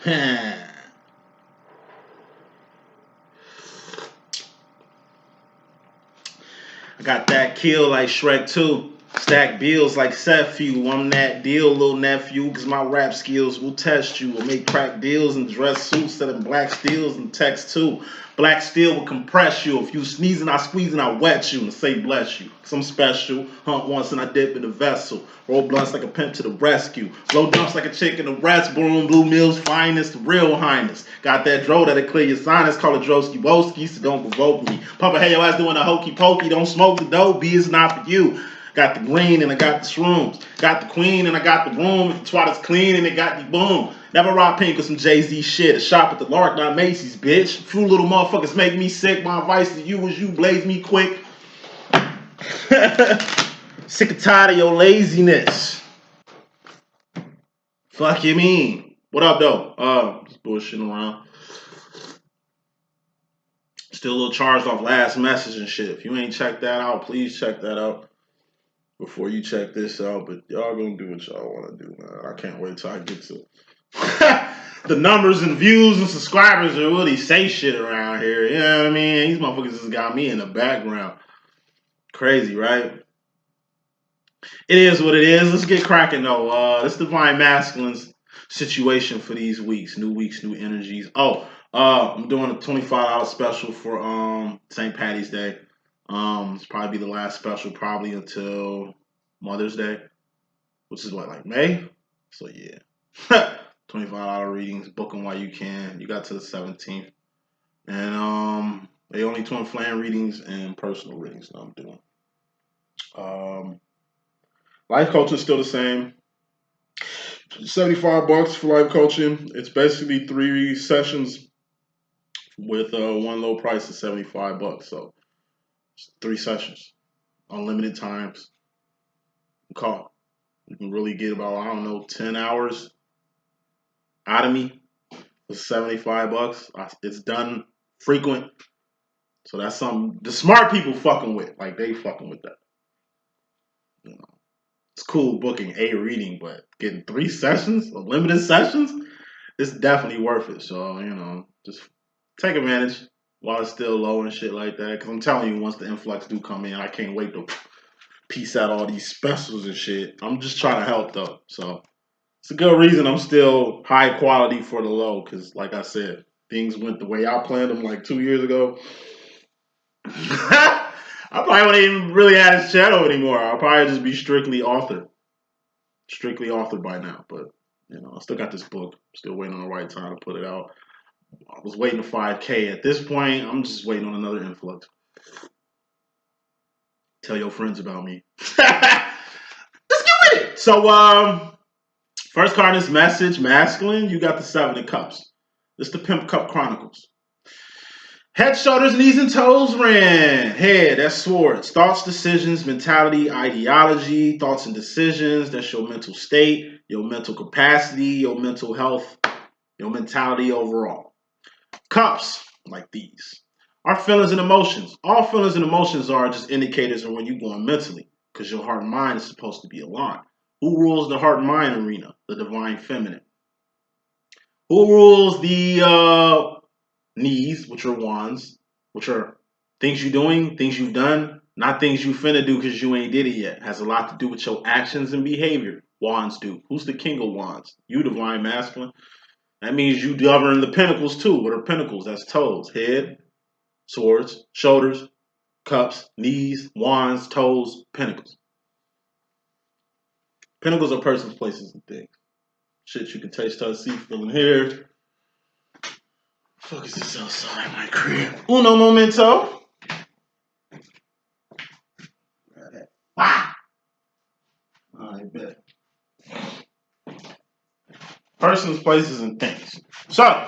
I got that kill like Shrek 2. Stack bills like Sephew. I'm that deal, little nephew, cause my rap skills will test you. Will make crack deals and dress suits selling black steels and text too. Black steel will compress you. If you sneezing, I squeeze and I wet you and say bless you. Cause I'm special. Hunt once and I dip in a vessel. Roll blunts like a pimp to the rescue. Blow dumps like a chick in the restroom. Blue Mill's finest, real highness. Got that dro that'll clear your sinus. Call it Drosky Woski, so don't provoke me. Papa, hey, your ass doing a hokey pokey. Don't smoke the dope. B is not for you. Got the green and I got the shrooms. Got the queen and I got the room. The twat is clean and it got D.Boom. Never rock pink with some Jay-Z shit. A shop at the Lark, not Macy's, bitch. Few little motherfuckers make me sick. My advice to you is you blaze me quick. Sick and tired of your laziness. Fuck you mean? What up, though? Just bullshitting around. Still a little charged off last message and shit. If you ain't checked that out, please check that out before you check this out. But y'all gonna do what y'all want to do, man. I can't wait till I get to the numbers and views and subscribers that really say shit around here. You know what I mean? These motherfuckers just got me in the background. Crazy, right? It is what it is. Let's get cracking though. This Divine Masculine's situation for these weeks, new energies. I'm doing a $25 special for St. Patty's Day. It's probably be the last special, probably until Mother's Day, which is what, like May? So yeah. $25 readings, book them while you can. You got to the 17th. And they only twin flame readings and personal readings that I'm doing. Life coaching is still the same. $75 for life coaching. It's basically 3 sessions with one low price of $75. So 3 sessions, unlimited times. Call. You can really get about 10 hours out of me for $75. It's done frequent, so that's something the smart people fucking with. Like they fucking with that. You know, it's cool booking a reading, but getting 3 sessions, unlimited sessions, it's definitely worth it. So just take advantage while it's still low and shit like that. Because I'm telling you, once the influx do come in, I can't wait to piece out all these specials and shit. I'm just trying to help though, so it's a good reason I'm still high quality for the low. Because like I said, things went the way I planned them like 2 years ago. I probably wouldn't even really add his channel anymore. I'll probably just be strictly authored by now. But I still got this book. Still waiting on the right time to put it out. I was waiting to 5K. At this point, I'm just waiting on another influx. Tell your friends about me. Let's get with it. So, first card in this message, masculine, you got the 7 of Cups. This is the Pimp Cup Chronicles. Head, shoulders, knees, and toes ran. Head, that's swords. Thoughts, decisions, mentality, ideology. Thoughts and decisions, that's your mental state, your mental capacity, your mental health, your mentality overall. Cups, like these, are feelings and emotions. All feelings and emotions are just indicators of when you're going mentally, because your heart and mind is supposed to be aligned. Who rules the heart and mind arena? The divine feminine. Who rules the knees, which are wands, which are things you're doing, things you've done, not things you finna do because you ain't did it yet. Has a lot to do with your actions and behavior. Wands do. Who's the king of wands? You, divine masculine. That means you govern the pentacles too. What are pentacles? That's toes. Head, swords, shoulders, cups, knees, wands, toes, pentacles. Pentacles are persons, places, and things. Shit you can taste, touch, see, feel, and hear. Fuck is this outside my crib? Uno momento. Ah! I bet. Persons, places, and things. So,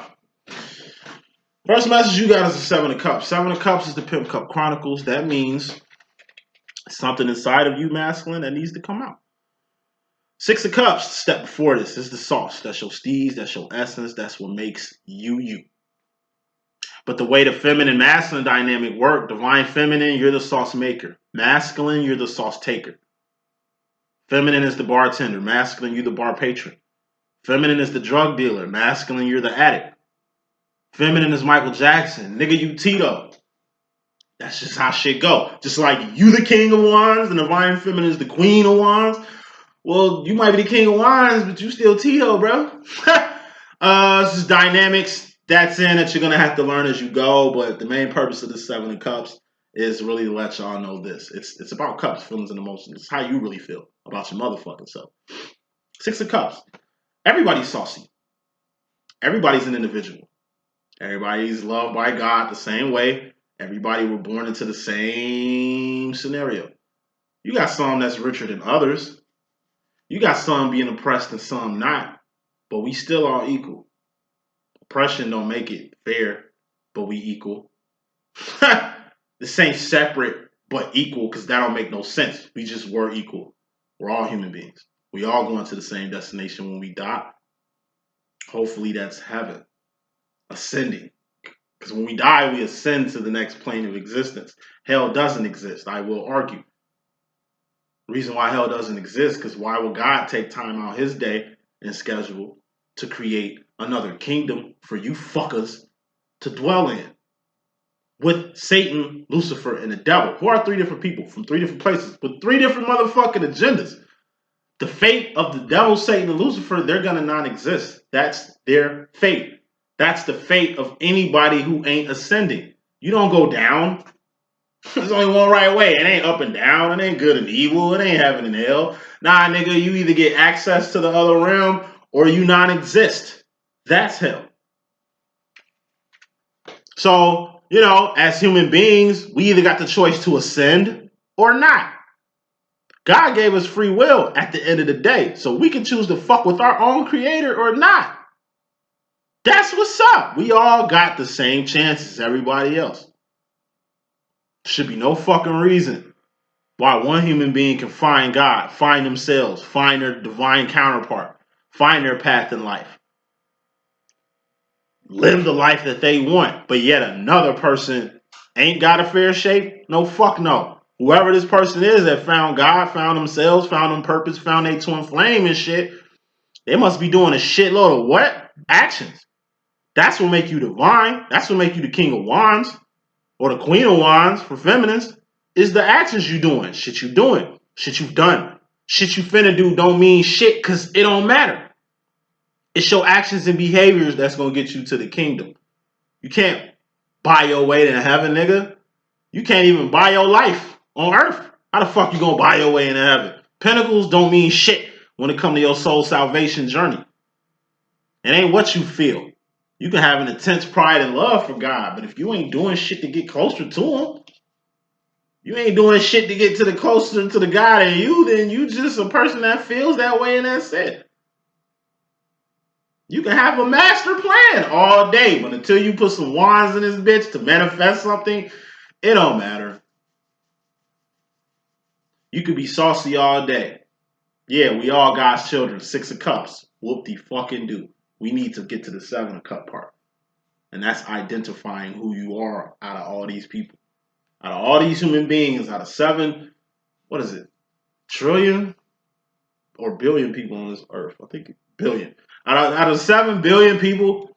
first message you got is the 7 of Cups. 7 of Cups is the Pimp Cup Chronicles. That means something inside of you, masculine, that needs to come out. 6 of Cups, step before this, is the sauce. That's your steez, that's your essence, that's what makes you, you. But the way the feminine masculine dynamic work, divine feminine, you're the sauce maker. Masculine, you're the sauce taker. Feminine is the bartender. Masculine, you're the bar patron. Feminine is the drug dealer. Masculine, you're the addict. Feminine is Michael Jackson. Nigga, you Tito. That's just how shit go. Just like you the king of wands, and the divine feminine is the queen of wands. Well, you might be the king of wands, but you still Tito, bro. This is dynamics. That's in that you're gonna have to learn as you go. But the main purpose of the Seven of Cups is really to let y'all know this. It's about cups, feelings, and emotions. It's how you really feel about your motherfucking self. Six of Cups. Everybody's saucy. Everybody's an individual. Everybody's loved by God the same way. Everybody were born into the same scenario. You got some that's richer than others. You got some being oppressed and some not. But we still all equal. Oppression don't make it fair, but we equal. This ain't separate but equal because that don't make no sense. We just were equal. We're all human beings. We all going to the same destination when we die. Hopefully that's heaven. Ascending. Because when we die, we ascend to the next plane of existence. Hell doesn't exist, I will argue. The reason why hell doesn't exist, because why would God take time out his day and schedule to create another kingdom for you fuckers to dwell in? With Satan, Lucifer, and the devil, who are three different people from three different places, with three different motherfucking agendas. The fate of the devil, Satan, and Lucifer, they're gonna non-exist. That's their fate. That's the fate of anybody who ain't ascending. You don't go down. There's only one right way. It ain't up and down. It ain't good and evil. It ain't heaven and hell. Nah, nigga, you either get access to the other realm or you non-exist. That's hell. So, you know, as human beings, we either got the choice to ascend or not. God gave us free will at the end of the day. So we can choose to fuck with our own creator or not. That's what's up. We all got the same chances as everybody else. Should be no fucking reason why one human being can find God, find themselves, find their divine counterpart, find their path in life, live the life that they want, but yet another person ain't got a fair shake? No, fuck no. Whoever this person is that found God, found themselves, found them purpose, found their twin flame and shit, they must be doing a shitload of what? Actions. That's what make you divine. That's what make you the king of wands or the queen of wands for feminines is the actions you doing. Shit you doing. Shit you've done. Shit you finna do don't mean shit because it don't matter. It's your actions and behaviors that's going to get you to the kingdom. You can't buy your way to heaven, nigga. You can't even buy your life on earth. How the fuck you going to buy your way into heaven? Pentacles don't mean shit when it comes to your soul salvation journey. It ain't what you feel. You can have an intense pride and love for God, but if you ain't doing shit to get closer to him, you ain't doing shit to get to the closer to the God in you, then you just a person that feels that way and that's it. You can have a master plan all day, but until you put some wands in this bitch to manifest something, it don't matter. You could be saucy all day. Yeah, we all God's children. Six of Cups. Whoop-de-fucking-do. We need to get to the Seven of Cup part. And that's identifying who you are out of all these people. Out of all these human beings, out of 7, what is it? Trillion or billion people on this earth? I think billion. Out of 7 billion people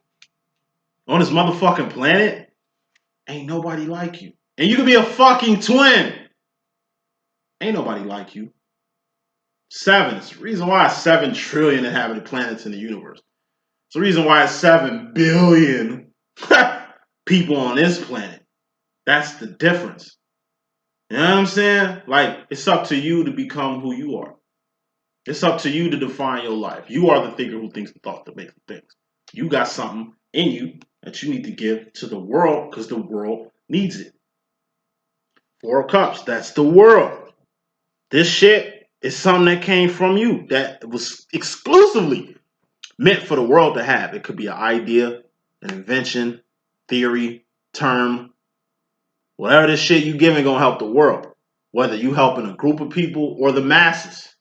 on this motherfucking planet, ain't nobody like you. And you could be a fucking twin. Ain't nobody like you. 7. It's the reason why it's 7 trillion inhabited planets in the universe. It's the reason why it's 7 billion people on this planet. That's the difference. You know what I'm saying? Like, it's up to you to become who you are. It's up to you to define your life. You are the thinker who thinks the thought that makes the things. You got something in you that you need to give to the world because the world needs it. 4 of Cups, that's the world. This shit is something that came from you that was exclusively meant for the world to have. It could be an idea, an invention, theory, term. Whatever this shit you giving gonna help the world. Whether you helping a group of people or the masses.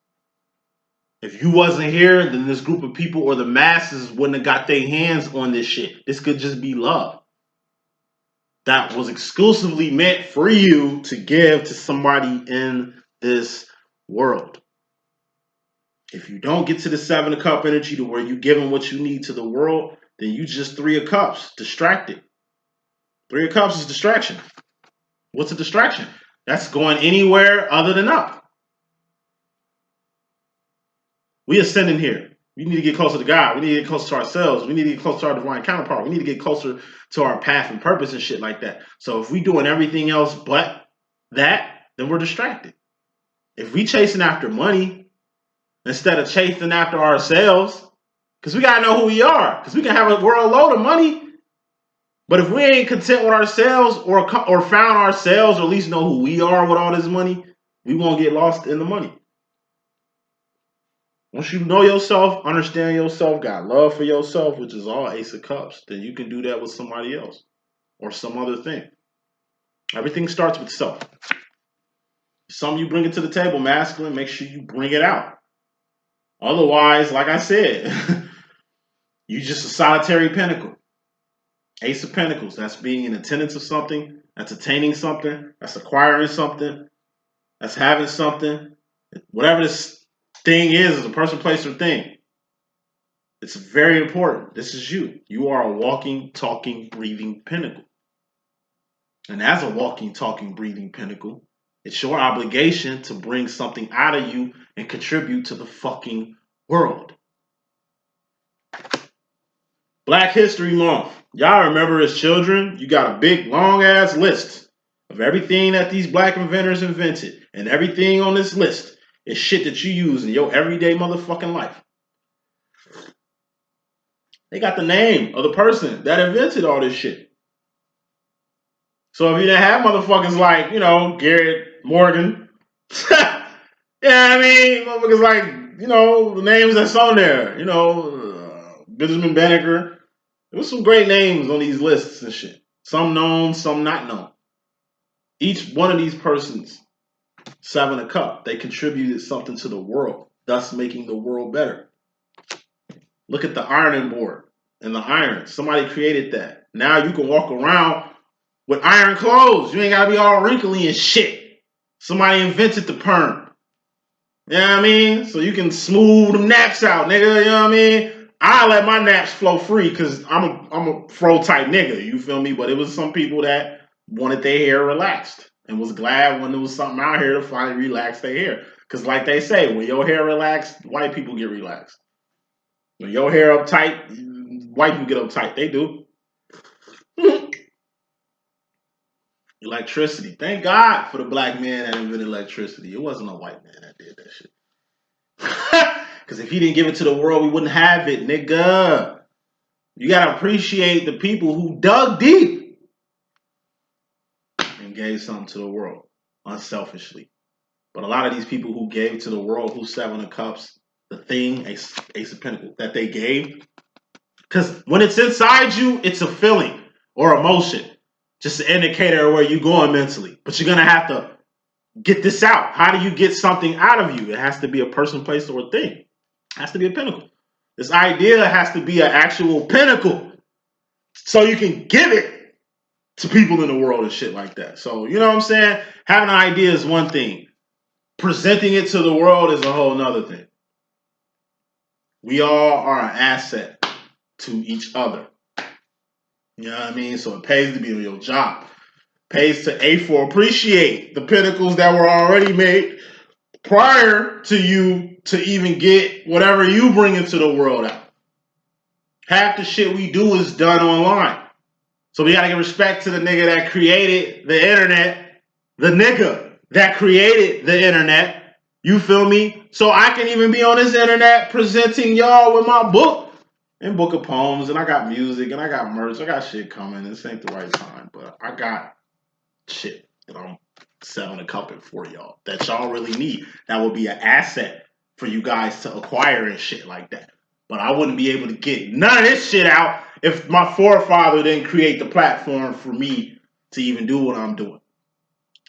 If you wasn't here, then this group of people or the masses wouldn't have got their hands on this shit. This could just be love. That was exclusively meant for you to give to somebody in this world. If you don't get to the Seven of Cup energy to where you're giving what you need to the world, then you just Three of Cups, distracted. Three of Cups is distraction. What's a distraction? That's going anywhere other than up. We ascending here. We need to get closer to God. We need to get closer to ourselves. We need to get closer to our divine counterpart. We need to get closer to our path and purpose and shit like that. So if we doing everything else but that, then we're distracted. If we chasing after money instead of chasing after ourselves, because we got to know who we are, because we can have a world load of money, but if we ain't content with ourselves or found ourselves, or at least know who we are with all this money, we won't get lost in the money. Once you know yourself, understand yourself, got love for yourself, which is all Ace of Cups, then you can do that with somebody else or some other thing. Everything starts with self. Something you bring it to the table, masculine, make sure you bring it out. Otherwise, like I said, you just a solitary pentacle. Ace of Pentacles, that's being in attendance of something, that's attaining something, that's acquiring something, that's having something. Whatever this thing is a person, place, or thing. It's very important. This is you. You are a walking, talking, breathing pinnacle. And as a walking, talking, breathing pinnacle, it's your obligation to bring something out of you and contribute to the fucking world. Black History Month. Y'all remember as children, you got a big, long-ass list of everything that these black inventors invented. And everything on this list is shit that you use in your everyday motherfucking life. They got the name of the person that invented all this shit. So if you didn't have motherfuckers like, Garrett Morgan, yeah, I mean, motherfuckers like, the names that's on there, Benjamin Banneker. There was some great names on these lists and shit. Some known, some not known. Each one of these persons, Seven of Cups, they contributed something to the world, thus making the world better. Look at the ironing board and the iron. Somebody created that. Now you can walk around with iron clothes. You ain't got to be all wrinkly and shit. Somebody invented the perm. You know what I mean? So you can smooth them naps out, nigga. You know what I mean? I let my naps flow free because I'm a fro type nigga. You feel me? But it was some people that wanted their hair relaxed and was glad when there was something out here to finally relax their hair. Because like they say, when your hair relaxed, white people get relaxed. When your hair uptight, white people get uptight. They do. Electricity. Thank God for the black man that invented electricity. It wasn't a white man that did that shit. Because if he didn't give it to the world, we wouldn't have it, nigga. You gotta appreciate the people who dug deep and gave something to the world unselfishly. But a lot of these people who gave to the world, who Seven of Cups, the thing, Ace of Pentacles, that they gave, because when it's inside you, it's a feeling or emotion, just an indicator of where you're going mentally. But you're gonna have to get this out. How do you get something out of you? It has to be a person, place, or a thing. It has to be a pinnacle. This idea has to be an actual pinnacle so you can give it to people in the world and shit like that. So, you know what I'm saying? Having an idea is one thing. Presenting it to the world is a whole nother thing. We all are an asset to each other. You know what I mean? So it pays to be on your job. It pays to appreciate the pinnacles that were already made prior to you to even get whatever you bring into the world out. Half the shit we do is done online. So we gotta give respect to the nigga that created the internet. The nigga that created the internet. You feel me? So I can even be on this internet presenting y'all with my book and book of poems. And I got music and I got merch. I got shit coming. This ain't the right time. But I got shit that I'm selling a couple for y'all that y'all really need. That would be an asset for you guys to acquire and shit like that. But I wouldn't be able to get none of this shit out if my forefather didn't create the platform for me to even do what I'm doing.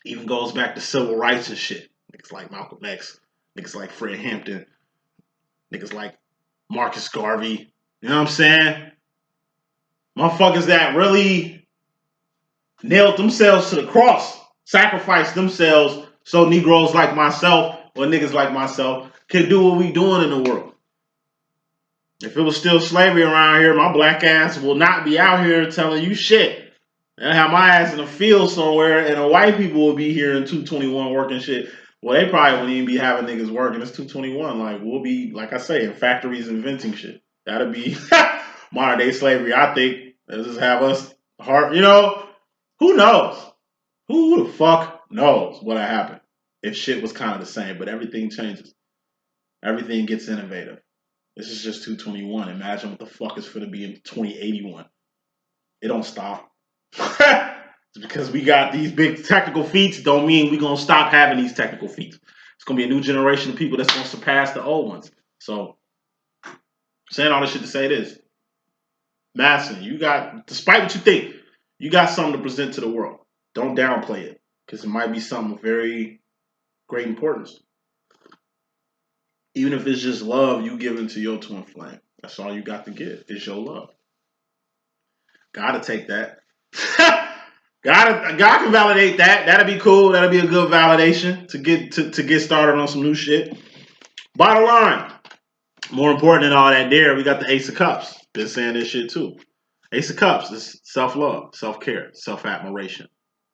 Even goes back to civil rights and shit. Niggas like Malcolm X, niggas like Fred Hampton, niggas like Marcus Garvey. You know what I'm saying? Motherfuckers that really nailed themselves to the cross, sacrificed themselves so Negroes like myself or niggas like myself can do what we doing in the world. If it was still slavery around here, my black ass will not be out here telling you shit. And have my ass in the field somewhere, and the white people will be here in 221 working shit. Well, they probably wouldn't even be having niggas working. It's 221. Like, we'll be, like I say, in factories inventing shit. That'll be modern day slavery, I think. They'll just have us hard, you know? Who knows? Who the fuck knows what'll happen if shit was kind of the same, but everything changes. Everything gets innovative. This is just 221. Imagine what the fuck is going to be in 2081. It don't stop. Just because we got these big technical feats don't mean we're going to stop having these technical feats. It's going to be a new generation of people that's going to surpass the old ones. So, saying all this shit to say this. Masson, you got, despite what you think, you got something to present to the world. Don't downplay it, because it might be something of very great importance. Even if it's just love you give into your twin flame. That's all you got to give is your love. Gotta take that. God can validate that. That'd be cool. That'd be a good validation to get started on some new shit. Bottom line, more important than all that there, we got the Ace of Cups. Been saying this shit too. Ace of Cups is self-love, self-care, self-admiration,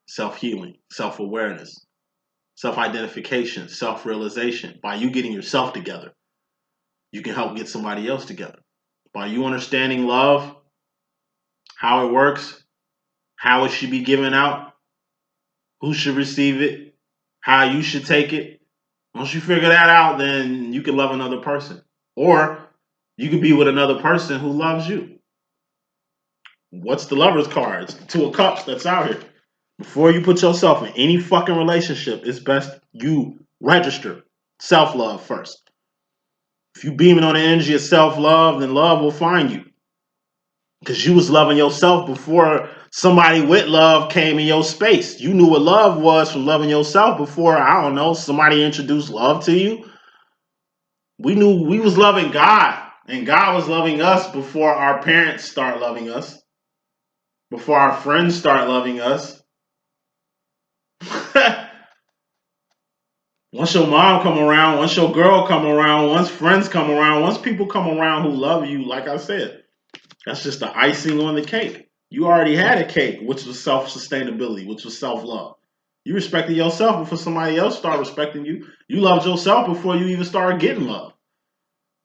self-healing, self-awareness, self-identification, self-realization. By you getting yourself together, you can help get somebody else together. By you understanding love, how it works, how it should be given out, who should receive it, how you should take it. Once you figure that out, then you can love another person. Or you can be with another person who loves you. What's the lover's card? It's the Two of Cups that's out here. Before you put yourself in any fucking relationship, it's best you register self-love first. If you beaming on the energy of self-love, then love will find you. Because you was loving yourself before somebody with love came in your space. You knew what love was from loving yourself before, I don't know, somebody introduced love to you. We knew we was loving God, and God was loving us before our parents start loving us, before our friends start loving us. Once your mom come around, once your girl come around, once friends come around, once people come around who love you, like I said, that's just the icing on the cake. You already had a cake, which was self-sustainability, which was self-love. You respected yourself before somebody else started respecting you. You loved yourself before you even started getting love.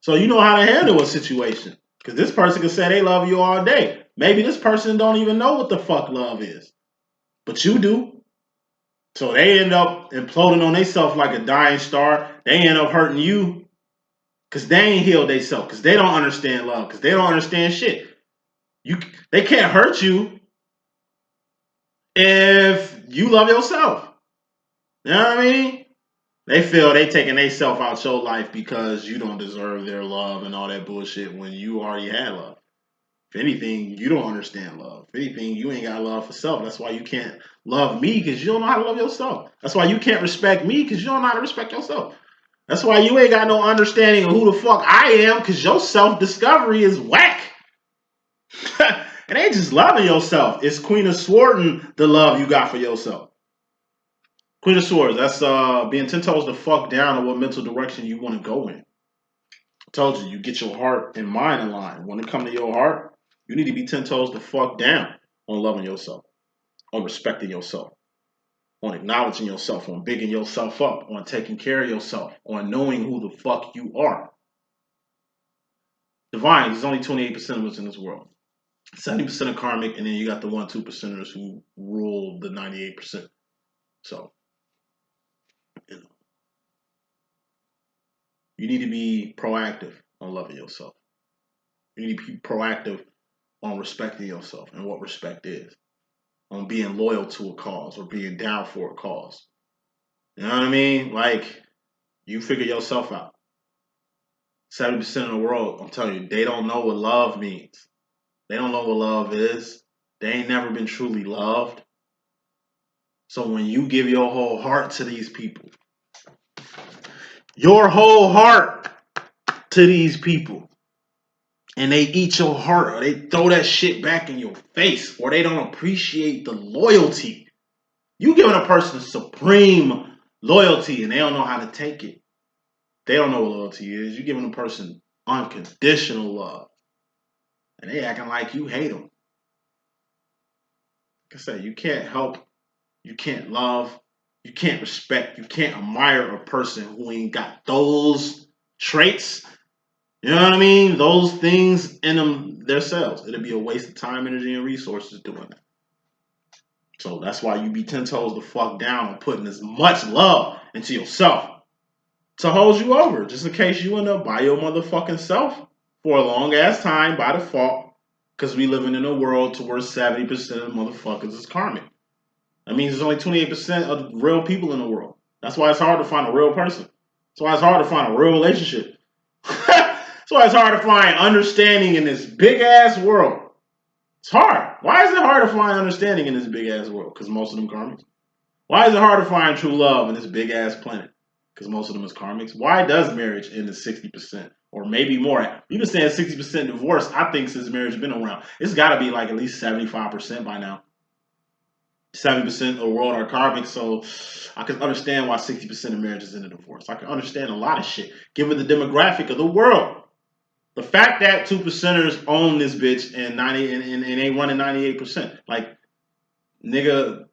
So you know how to handle a situation. Because this person can say they love you all day. Maybe this person don't even know what the fuck love is. But you do. So they end up imploding on themselves like a dying star. They end up hurting you because they ain't healed themselves. Because they don't understand love. Because they don't understand shit. They can't hurt you if you love yourself. You know what I mean? They feel they taking themselves out your life because you don't deserve their love and all that bullshit when you already had love. If anything, you don't understand love. If anything, you ain't got love for self. That's why you can't love me, because you don't know how to love yourself. That's why you can't respect me, because you don't know how to respect yourself. That's why you ain't got no understanding of who the fuck I am, because your self-discovery is whack. It ain't just loving yourself. It's Queen of Swords, the love you got for yourself. Queen of Swords, that's being 10 toes the fuck down on what mental direction you want to go in. I told you, you get your heart and mind aligned. When it comes to your heart, you need to be 10 toes the fuck down on loving yourself, on respecting yourself, on acknowledging yourself, on bigging yourself up, on taking care of yourself, on knowing who the fuck you are. Divine is only 28% of us in this world. 70% of karmic, and then you got the 1-2%ers who rule the 98%. So, you know, you need to be proactive on loving yourself. You need to be proactive on respecting yourself and what respect is, on being loyal to a cause or being down for a cause. You know what I mean? Like, you figure yourself out. 70% of the world, I'm telling you, they don't know what love means. They don't know what love is. They ain't never been truly loved. So when you give your whole heart to these people, your whole heart to these people, and they eat your heart, or they throw that shit back in your face, or they don't appreciate the loyalty, you giving a person supreme loyalty and they don't know how to take it. They don't know what loyalty is. You're giving a person unconditional love. And they acting like you hate them. Like I said, you can't help, you can't love, you can't respect, you can't admire a person who ain't got those traits. You know what I mean? Those things in them themselves. It'd be a waste of time, energy, and resources doing that. So that's why you be 10 toes the fuck down on putting as much love into yourself to hold you over, just in case you end up by your motherfucking self for a long ass time by default, because we living in a world to where 70% of motherfuckers is karmic. That means there's only 28% of real people in the world. That's why it's hard to find a real person. That's why it's hard to find a real relationship. That's why it's hard to find understanding in this big ass world. It's hard. Why is it hard to find understanding in this big ass world? Because most of them karmics. Why is it hard to find true love in this big ass planet? Because most of them is karmics. Why does marriage end at 60%? Or maybe more? You've been saying 60% divorce. I think since marriage has been around, it's got to be like at least 75% by now. 70% of the world are karmic, so I can understand why 60% of marriages end in divorce. I can understand a lot of shit, given the demographic of the world. The fact that 2%ers own this bitch and they running 98%. Like, nigga,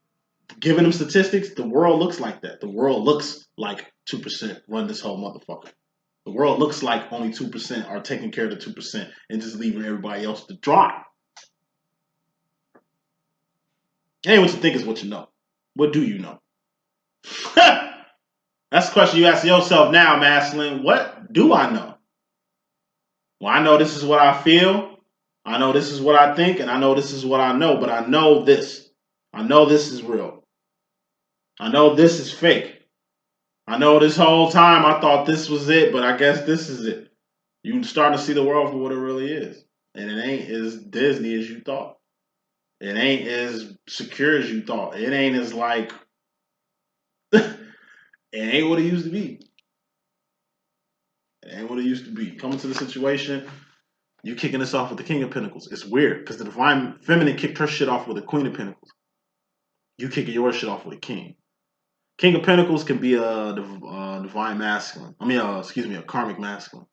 giving them statistics, the world looks like that. The world looks like 2% run this whole motherfucker. The world looks like only 2% are taking care of the 2% and just leaving everybody else to dry. Ain't what you think is what you know. What do you know? That's the question you ask yourself now, masculine. What do I know? Well, I know this is what I feel. I know this is what I think. And I know this is what I know. But I know this. I know this is real. I know this is fake. I know this whole time I thought this was it, but I guess this is it. You're starting to see the world for what it really is. And it ain't as Disney as you thought. It ain't as secure as you thought. It ain't as like, it ain't what it used to be. It ain't what it used to be. Coming to the situation, you kicking this off with the King of Pentacles. It's weird because the Divine Feminine kicked her shit off with the Queen of Pentacles. You kicking your shit off with a King. King of Pentacles can be a divine masculine. A karmic masculine.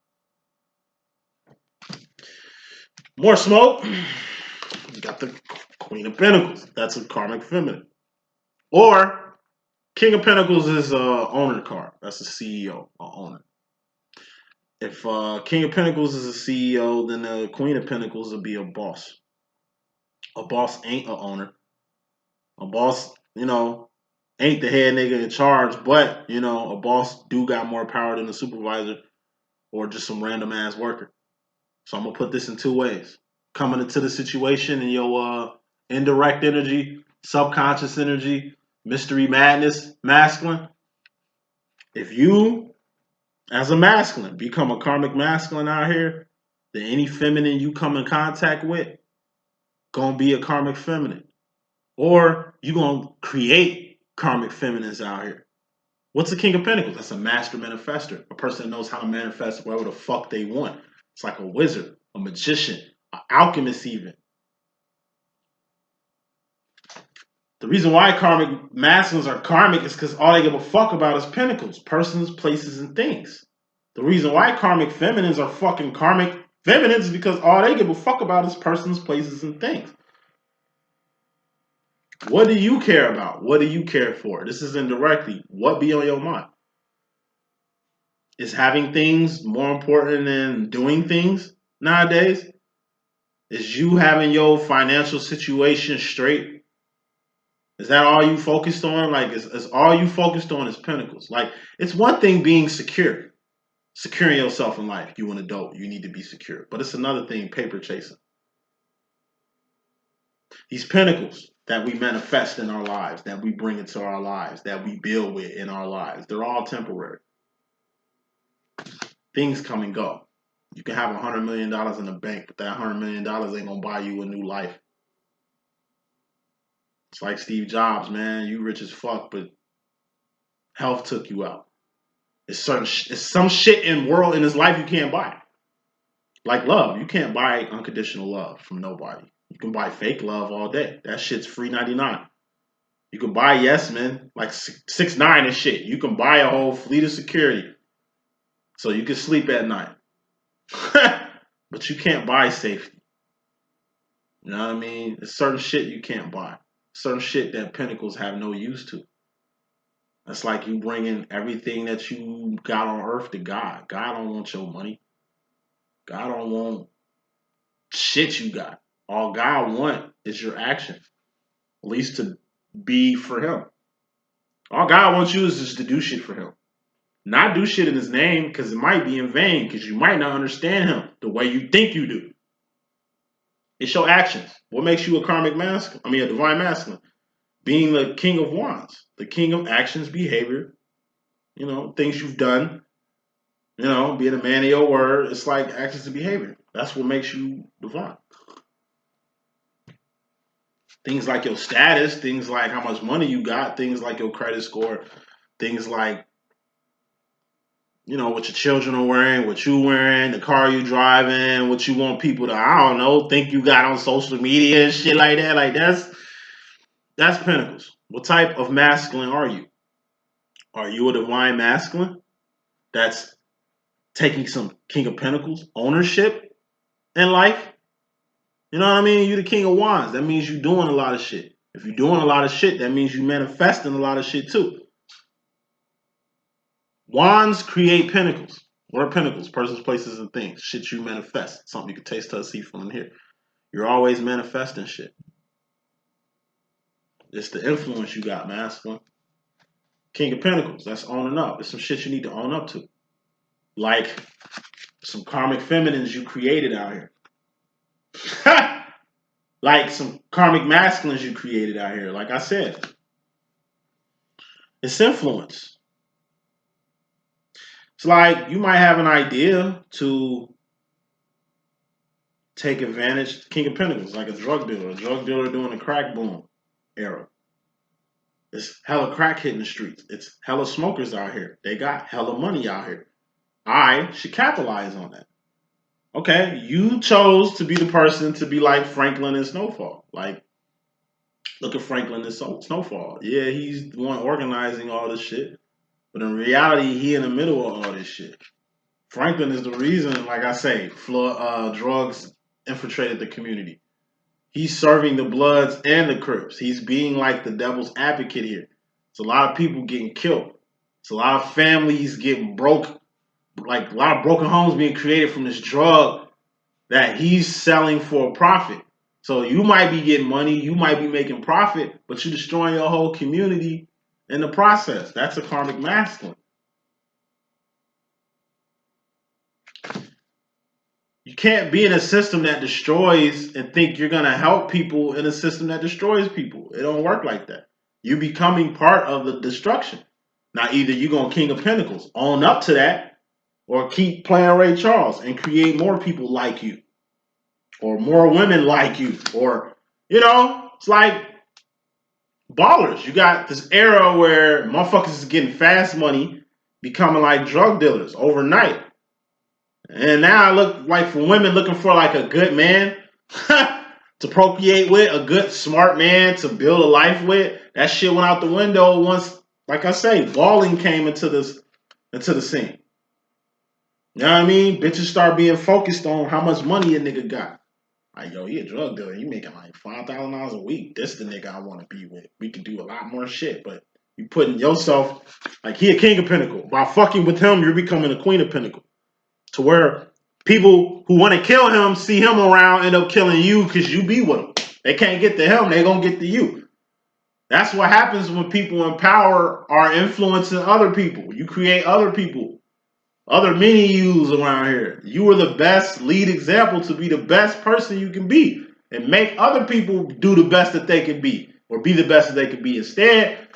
More smoke. You got the Queen of Pentacles. That's a karmic feminine. Or King of Pentacles is a owner card. That's a CEO, a owner. If King of Pentacles is a CEO, then the Queen of Pentacles will be a boss. A boss ain't an owner. A boss, ain't the head nigga in charge, but, a boss do got more power than a supervisor or just some random ass worker. So I'm going to put this in two ways. Coming into the situation in your indirect energy, subconscious energy, mystery madness, masculine. If you, as a masculine, become a karmic masculine out here, then any feminine you come in contact with, gonna be a karmic feminine. Or you gonna create karmic feminines out here. What's the King of Pentacles? That's a master manifester. A person that knows how to manifest whatever the fuck they want. It's like a wizard, a magician, an alchemist even. The reason why karmic masculines are karmic is because all they give a fuck about is pentacles, persons, places, and things. The reason why karmic feminines are fucking karmic feminines is because all they give a fuck about is persons, places, and things. What do you care about? What do you care for? This is indirectly. What be on your mind? Is having things more important than doing things nowadays? Is you having your financial situation straight? Is that all you focused on? Like, is all you focused on is pentacles? Like, it's one thing being secure. Securing yourself in life. You an adult. You need to be secure. But it's another thing, paper chasing. These pentacles that we manifest in our lives, that we bring into our lives, that we build with in our lives, they're all temporary. Things come and go. You can have $100 million in the bank, but that $100 million ain't going to buy you a new life. It's like Steve Jobs, man. You rich as fuck, but health took you out. It's some shit in his life you can't buy. Like love. You can't buy unconditional love from nobody. You can buy fake love all day. That shit's free 99. You can buy yes men, like 6ix9ine and shit. You can buy a whole fleet of security. So you can sleep at night. But you can't buy safety. You know what I mean? There's certain shit you can't buy. Certain shit that Pentacles have no use to. That's like you bringing everything that you got on earth to God. God don't want your money. God don't want shit you got. All God want is your action. At least to be for him. All God wants you is just to do shit for him. Not do shit in his name because it might be in vain because you might not understand him the way you think you do. It's your actions. What makes you a karmic masculine? I mean, a divine masculine. Being the king of wands, the king of actions, behavior, things you've done, being a man of your word. It's like actions and behavior. That's what makes you divine. Things like your status, things like how much money you got, things like your credit score, things like, what your children are wearing, what you wearing, the car you driving, what you want people to, I don't know, think you got on social media and shit like that. Like that's Pentacles. What type of masculine are you? Are you a divine masculine that's taking some King of Pentacles ownership in life? You know what I mean? You're the King of Wands. That means you're doing a lot of shit. If you're doing a lot of shit, that means you're manifesting a lot of shit too. Wands create pentacles. What are pentacles? Persons, places, and things. Shit you manifest. Something you can taste, touch, see, from here. You're always manifesting shit. It's the influence you got, masculine. King of Pentacles. That's owning up. It's some shit you need to own up to. Like some karmic feminines you created out here. Like some karmic masculines you created out here. Like I said. It's influence. It's like you might have an idea to take advantage. King of Pentacles, like a drug dealer during the crack boom era. It's hella crack hitting the streets. It's hella smokers out here. They got hella money out here. I should capitalize on that. Okay, you chose to be the person to be like Franklin and Snowfall. Like, look at Franklin and Snowfall. Yeah, he's the one organizing all this shit. But in reality, he in the middle of all this shit. Franklin is the reason, like I say, drugs infiltrated the community. He's serving the Bloods and the Crips. He's being like the devil's advocate here. It's a lot of people getting killed. It's a lot of families getting broke. Like a lot of broken homes being created from this drug that he's selling for a profit. So you might be getting money, you might be making profit, but you're destroying your whole community in the process. That's a karmic masculine. You can't be in a system that destroys and think you're going to help people in a system that destroys people. It don't work like that. You're becoming part of the destruction. Now, either you're going to King of Pentacles, own up to that, or keep playing Ray Charles and create more people like you, or more women like you, or, it's like ballers. You got this era where motherfuckers is getting fast money, becoming like drug dealers overnight. And now I look like for women looking for like a good man to procreate with, a good smart man to build a life with. That shit went out the window once, like I say, balling came into the scene. You know what I mean? Bitches start being focused on how much money a nigga got. Like, yo, he a drug dealer. He making like $5,000 a week. This the nigga I want to be with. We can do a lot more shit, but you putting yourself like he a king of Pinnacle. By fucking with him, you're becoming a queen of Pinnacle. To where people who want to kill him see him around, end up killing you because you be with him. They can't get to him, they gonna get to you. That's what happens when people in power are influencing other people. You create other people, other mini yous around here. You are the best lead example to be the best person you can be and make other people do the best that they can be or be the best that they can be. Instead,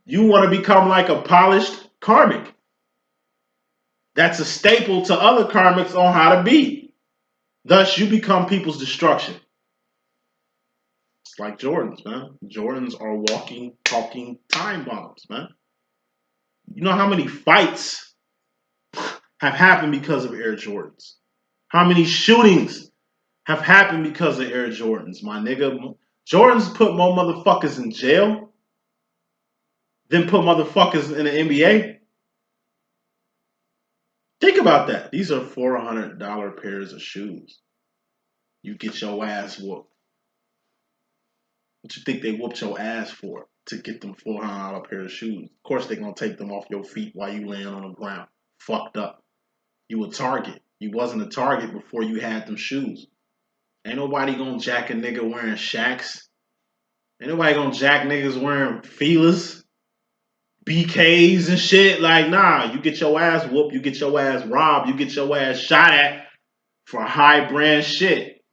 you want to become like a polished karmic. That's a staple to other karmics on how to be. Thus, you become people's destruction. It's like Jordans, man. Jordans are walking, talking time bombs, man. You know how many fights have happened because of Air Jordans? How many shootings have happened because of Air Jordans, my nigga? Jordans put more motherfuckers in jail than put motherfuckers in the NBA. Think about that. These are $400 pairs of shoes. You get your ass whooped. What you think they whooped your ass for? To get them $400 pair of shoes. Of course they gonna take them off your feet while you laying on the ground. Fucked up. You a target. You wasn't a target before you had them shoes. Ain't nobody gonna jack a nigga wearing Shaqs. Ain't nobody gonna jack niggas wearing Fila's, BKs and shit. Like, nah, you get your ass whooped, you get your ass robbed, you get your ass shot at for high brand shit.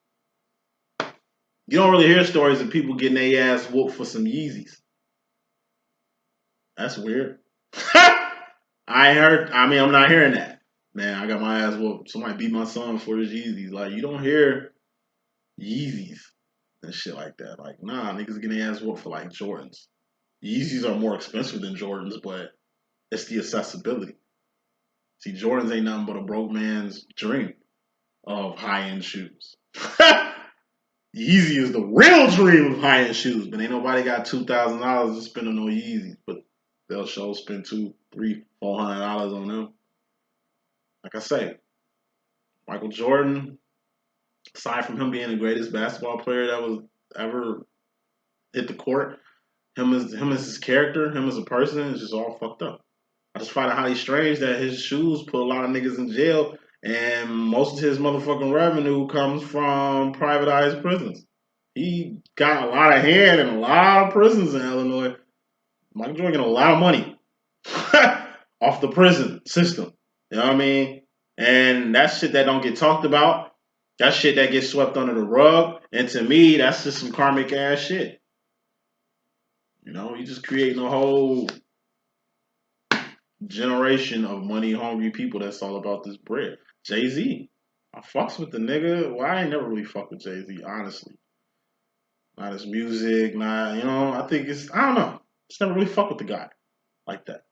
You don't really hear stories of people getting their ass whooped for some Yeezys. That's weird. I'm not hearing that. Man, I got my ass whooped. Somebody beat my son for his Yeezys. Like, you don't hear Yeezys and shit like that. Like, nah, niggas getting their ass whooped for like Jordans. Yeezys are more expensive than Jordans, but it's the accessibility. See, Jordans ain't nothing but a broke man's dream of high-end shoes. Yeezy is the real dream of high-end shoes, but ain't nobody got $2,000 to spend on no Yeezys, but they'll show spend $200, $300, $400 on them. Like I say, Michael Jordan, aside from him being the greatest basketball player that was ever hit the court, him as his character, him as a person is just all fucked up. I just find it highly strange that his shoes put a lot of niggas in jail, and most of his motherfucking revenue comes from privatized prisons. He got a lot of hand in a lot of prisons in Illinois. Michael Jordan getting a lot of money off the prison system. You know what I mean? And that shit that don't get talked about, that shit that gets swept under the rug. And to me, that's just some karmic ass shit. You know, you just creating a whole generation of money hungry people that's all about this bread. Jay-Z. I fucks with the nigga. Well, I ain't never really fucked with Jay-Z, honestly. Not his music, not, you know, I don't know. Just never really fucked with the guy like that.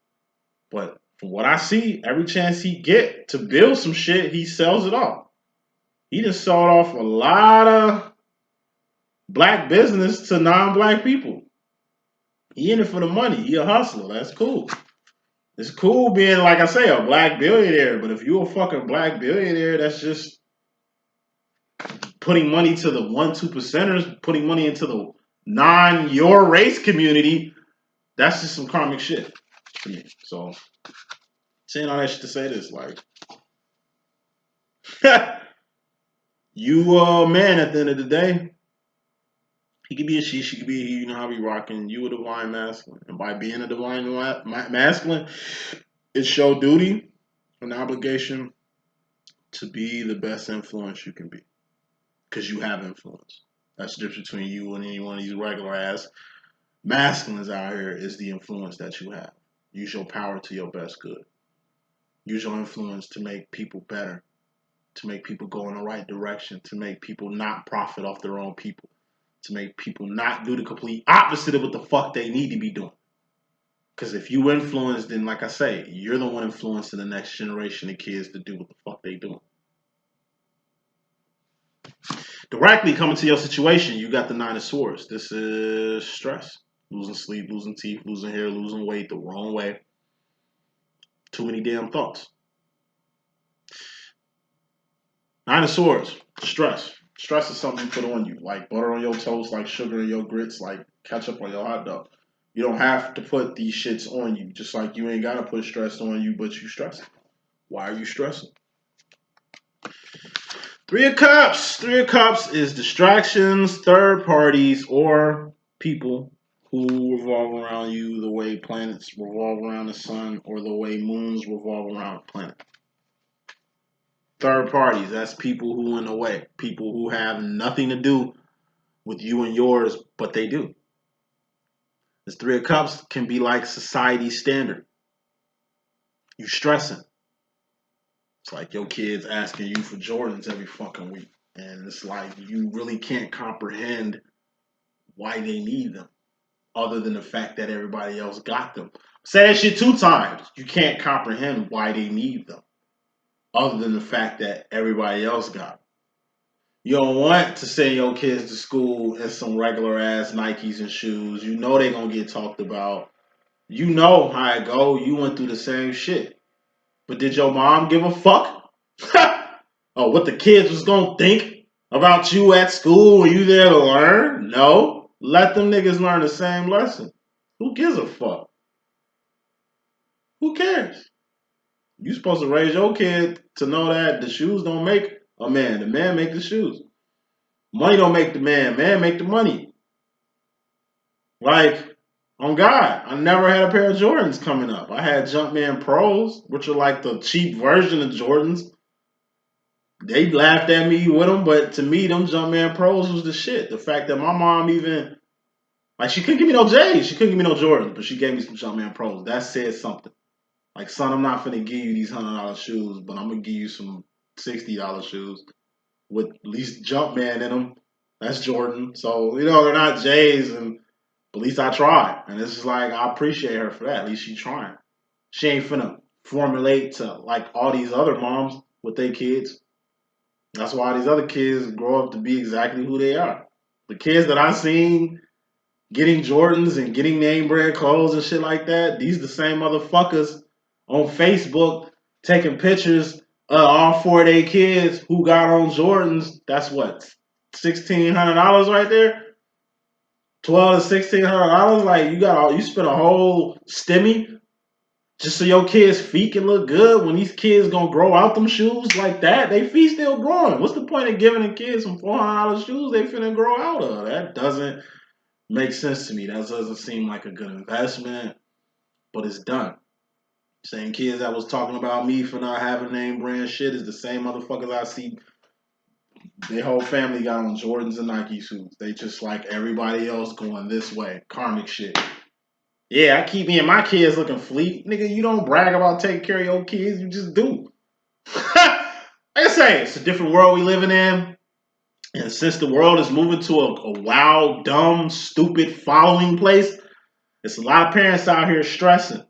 But from what I see, every chance he get to build some shit, he sells it off. He just sold off a lot of black business to non-black people. He in it for the money. He a hustler. That's cool. It's cool being, like I say, a black billionaire, but if you a fucking black billionaire that's just putting money to the 1-2%ers, putting money into the non-your race community, that's just some karmic shit to me. So, saying all that shit to say this, like, you a man at the end of the day. He could be a she could be a he, you know how we rocking. You a divine masculine. And by being a divine masculine, it's your duty and obligation to be the best influence you can be. Because you have influence. That's the difference between you and any one of these regular ass masculines out here is the influence that you have. Use your power to your best good. Use your influence to make people better. To make people go in the right direction. To make people not profit off their own people. To make people not do the complete opposite of what the fuck they need to be doing. Because if you influence, then like I say, you're the one influencing the next generation of kids to do what the fuck they doing. Directly coming to your situation, you got the 9 of Swords. This is stress. Losing sleep, losing teeth, losing hair, losing weight the wrong way. Too many damn thoughts. 9 of Swords, stress. Stress is something you put on you, like butter on your toast, like sugar in your grits, like ketchup on your hot dog. You don't have to put these shits on you, just like you ain't got to put stress on you, but you stressing. Why are you stressing? 3 of Cups. 3 of Cups is distractions, third parties, or people who revolve around you the way planets revolve around the sun or the way moons revolve around the planet. Third parties, that's people who in the way. People who have nothing to do with you and yours, but they do. This 3 of Cups can be like society standard. You stressing. It's like your kids asking you for Jordans every fucking week. And it's like you really can't comprehend why they need them. Other than the fact that everybody else got them. Say that shit 2 times. You can't comprehend why they need them. Other than the fact that everybody else got them. You don't want to send your kids to school in some regular ass Nikes and shoes. You know they're going to get talked about. You know how it go. You went through the same shit. But did your mom give a fuck? Oh, what the kids was gonna think about you at school when you there to learn? No. Let them niggas learn the same lesson. Who gives a fuck? Who cares? You supposed to raise your kid to know that the shoes don't make a man. The man make the shoes. Money don't make the man. Man make the money. Like, on God, I never had a pair of Jordans coming up. I had Jumpman Pros, which are like the cheap version of Jordans. They laughed at me with them, but to me, them Jumpman Pros was the shit. The fact that my mom even, like, she couldn't give me no J's. She couldn't give me no Jordans, but she gave me some Jumpman Pros. That said something. Like, son, I'm not finna give you these $100 shoes, but I'm gonna give you some $60 shoes with at least Jumpman in them. That's Jordan. So, you know, they're not J's, and but at least I tried. And it's just like, I appreciate her for that. At least she's trying. She ain't finna formulate to like all these other moms with their kids. That's why these other kids grow up to be exactly who they are. The kids that I've seen getting Jordans and getting name brand clothes and shit like that, these the same motherfuckers on Facebook taking pictures of all four of their kids who got on Jordans. That's what, $1,600 right there? $1,200 to $1,600. Like you spent a whole stimmy just so your kids' feet can look good. When these kids gonna grow out them shoes like that, they feet still growing. What's the point of giving the kids some $400 shoes they finna grow out of? That doesn't make sense to me. That doesn't seem like a good investment, but it's done. Same kids that was talking about me for not having name brand shit is the same motherfuckers I see. Their whole family got on Jordans and Nike shoes. They just like everybody else going this way. Karmic shit. Yeah, I keep me and my kids looking fleet. Nigga, you don't brag about taking care of your kids. You just do. Like I say, it's a different world we living in. And since the world is moving to a wild, dumb, stupid following place, there's a lot of parents out here stressing.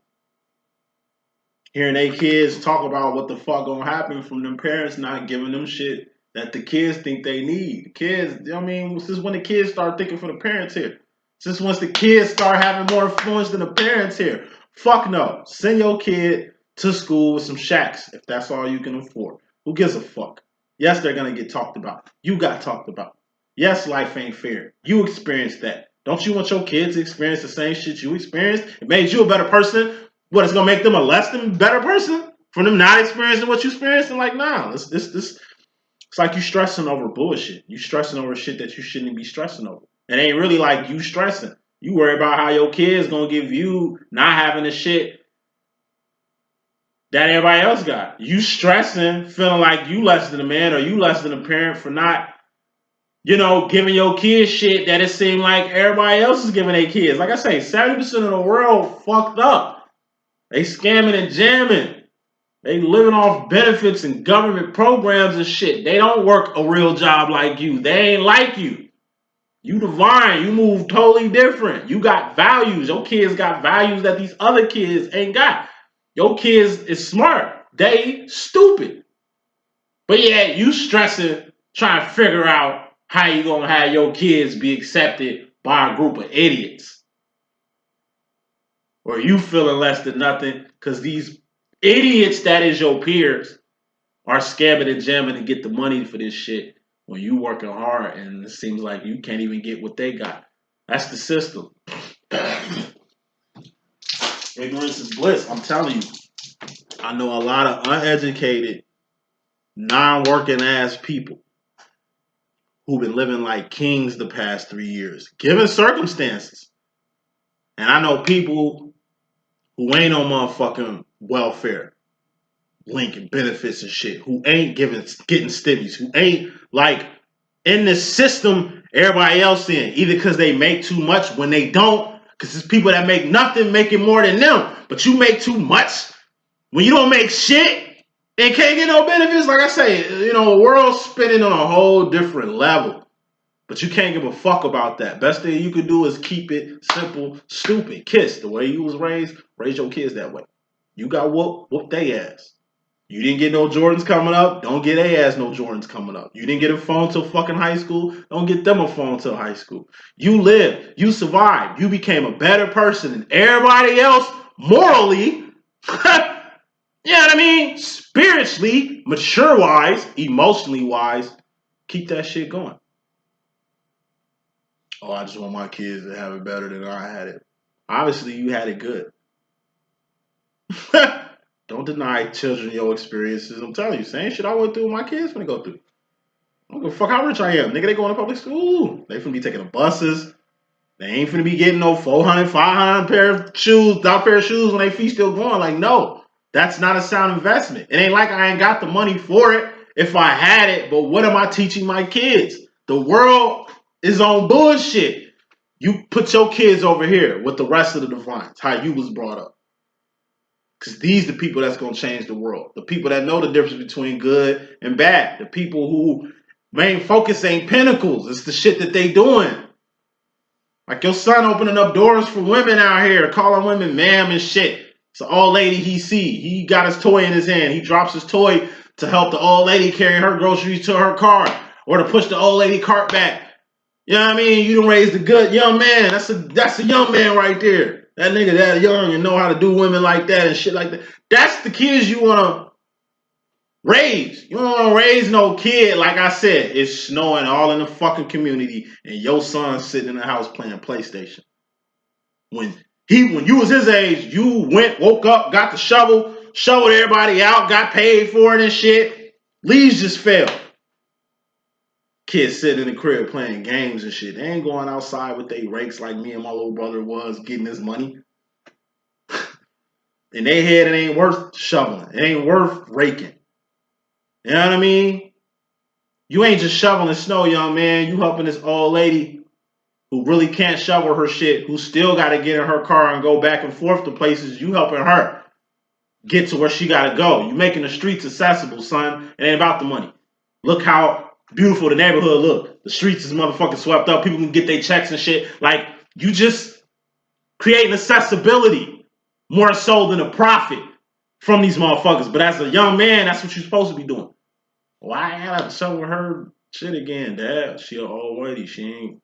Hearing their kids talk about what the fuck gonna happen from them parents not giving them shit that the kids think they need. The kids, you know what I mean? Since when the kids start thinking for the parents here? Since once the kids start having more influence than the parents here? Fuck no. Send your kid to school with some shacks if that's all you can afford. Who gives a fuck? Yes, they're gonna get talked about. You got talked about. Yes, life ain't fair. You experienced that. Don't you want your kids to experience the same shit you experienced? It made you a better person. What, it's gonna make them a less than better person from them not experiencing what you experienced? And like, nah, it's like you stressing over bullshit. You stressing over shit that you shouldn't be stressing over. It ain't really like you stressing. You worry about how your kids gonna give you not having the shit that everybody else got. You stressing, feeling like you less than a man or you less than a parent for not, you know, giving your kids shit that it seemed like everybody else is giving their kids. Like I say, 70% of the world fucked up. They scamming and jamming. They living off benefits and government programs and shit. They don't work a real job like you. They ain't like you. You divine. You move totally different. You got values. Your kids got values that these other kids ain't got. Your kids is smart. They stupid. But yeah, you stressing, trying to figure out how you gonna have your kids be accepted by a group of idiots. Or you feeling less than nothing because these idiots that is your peers are scamming and jamming to get the money for this shit when you working hard and it seems like you can't even get what they got. That's the system. Ignorance is bliss. I'm telling you. I know a lot of uneducated, non-working ass people who've been living like kings the past 3 years, given circumstances. And I know people who ain't on motherfucking welfare, linking benefits and shit, who ain't getting stimmies, who ain't like in the system everybody else in, either because they make too much when they don't, because it's people that make nothing making more than them, but you make too much when you don't make shit and can't get no benefits. Like I say, you know, the world's spinning on a whole different level. But you can't give a fuck about that. Best thing you could do is keep it simple, stupid. Kiss. The way you was raised, raise your kids that way. You got whoop they ass. You didn't get no Jordans coming up, don't get their ass no Jordans coming up. You didn't get a phone till fucking high school, don't get them a phone till high school. You lived, you survived, you became a better person than everybody else morally. You know what I mean? Spiritually, mature-wise, emotionally-wise, keep that shit going. Oh, I just want my kids to have it better than I had it. Obviously, you had it good. Don't deny children your experiences. I'm telling you, same shit I went through, my kids finna go through. I don't give a fuck how rich I am. Nigga, they going to public school. They finna be taking the buses. They ain't finna be getting no 400, 500 pair of shoes, pair of shoes when they feet still going. Like, no, that's not a sound investment. It ain't like I ain't got the money for it if I had it, but what am I teaching my kids? The world is on bullshit. You put your kids over here with the rest of the divines, how you was brought up. Because these are the people that's going to change the world. The people that know the difference between good and bad. The people who main focus ain't Pentacles. It's the shit that they doing. Like your son opening up doors for women out here, calling women ma'am and shit. It's an old lady he see. He got his toy in his hand. He drops his toy to help the old lady carry her groceries to her car or to push the old lady cart back. You know what I mean? You done raised a good young man. That's a young man right there. That nigga that young and know how to do women like that and shit like that. That's the kids you want to raise. You don't want to raise no kid, like I said, it's snowing all in the fucking community and your son's sitting in the house playing PlayStation. When you was his age, you woke up, got the shovel, shoveled everybody out, got paid for it and shit. Leaves just fell. Kids sitting in the crib playing games and shit. They ain't going outside with their rakes like me and my little brother was getting this money. In their head, it ain't worth shoveling. It ain't worth raking. You know what I mean? You ain't just shoveling snow, young man. You helping this old lady who really can't shovel her shit, who still got to get in her car and go back and forth to places. You helping her get to where she got to go. You making the streets accessible, son. It ain't about the money. Look how beautiful the neighborhood look. The streets is motherfucking swept up. People can get their checks and shit. Like, you just creating accessibility more so than a profit from these motherfuckers. But as a young man, that's what you're supposed to be doing. Why have to shovel her shit again, Dad? She an old lady. She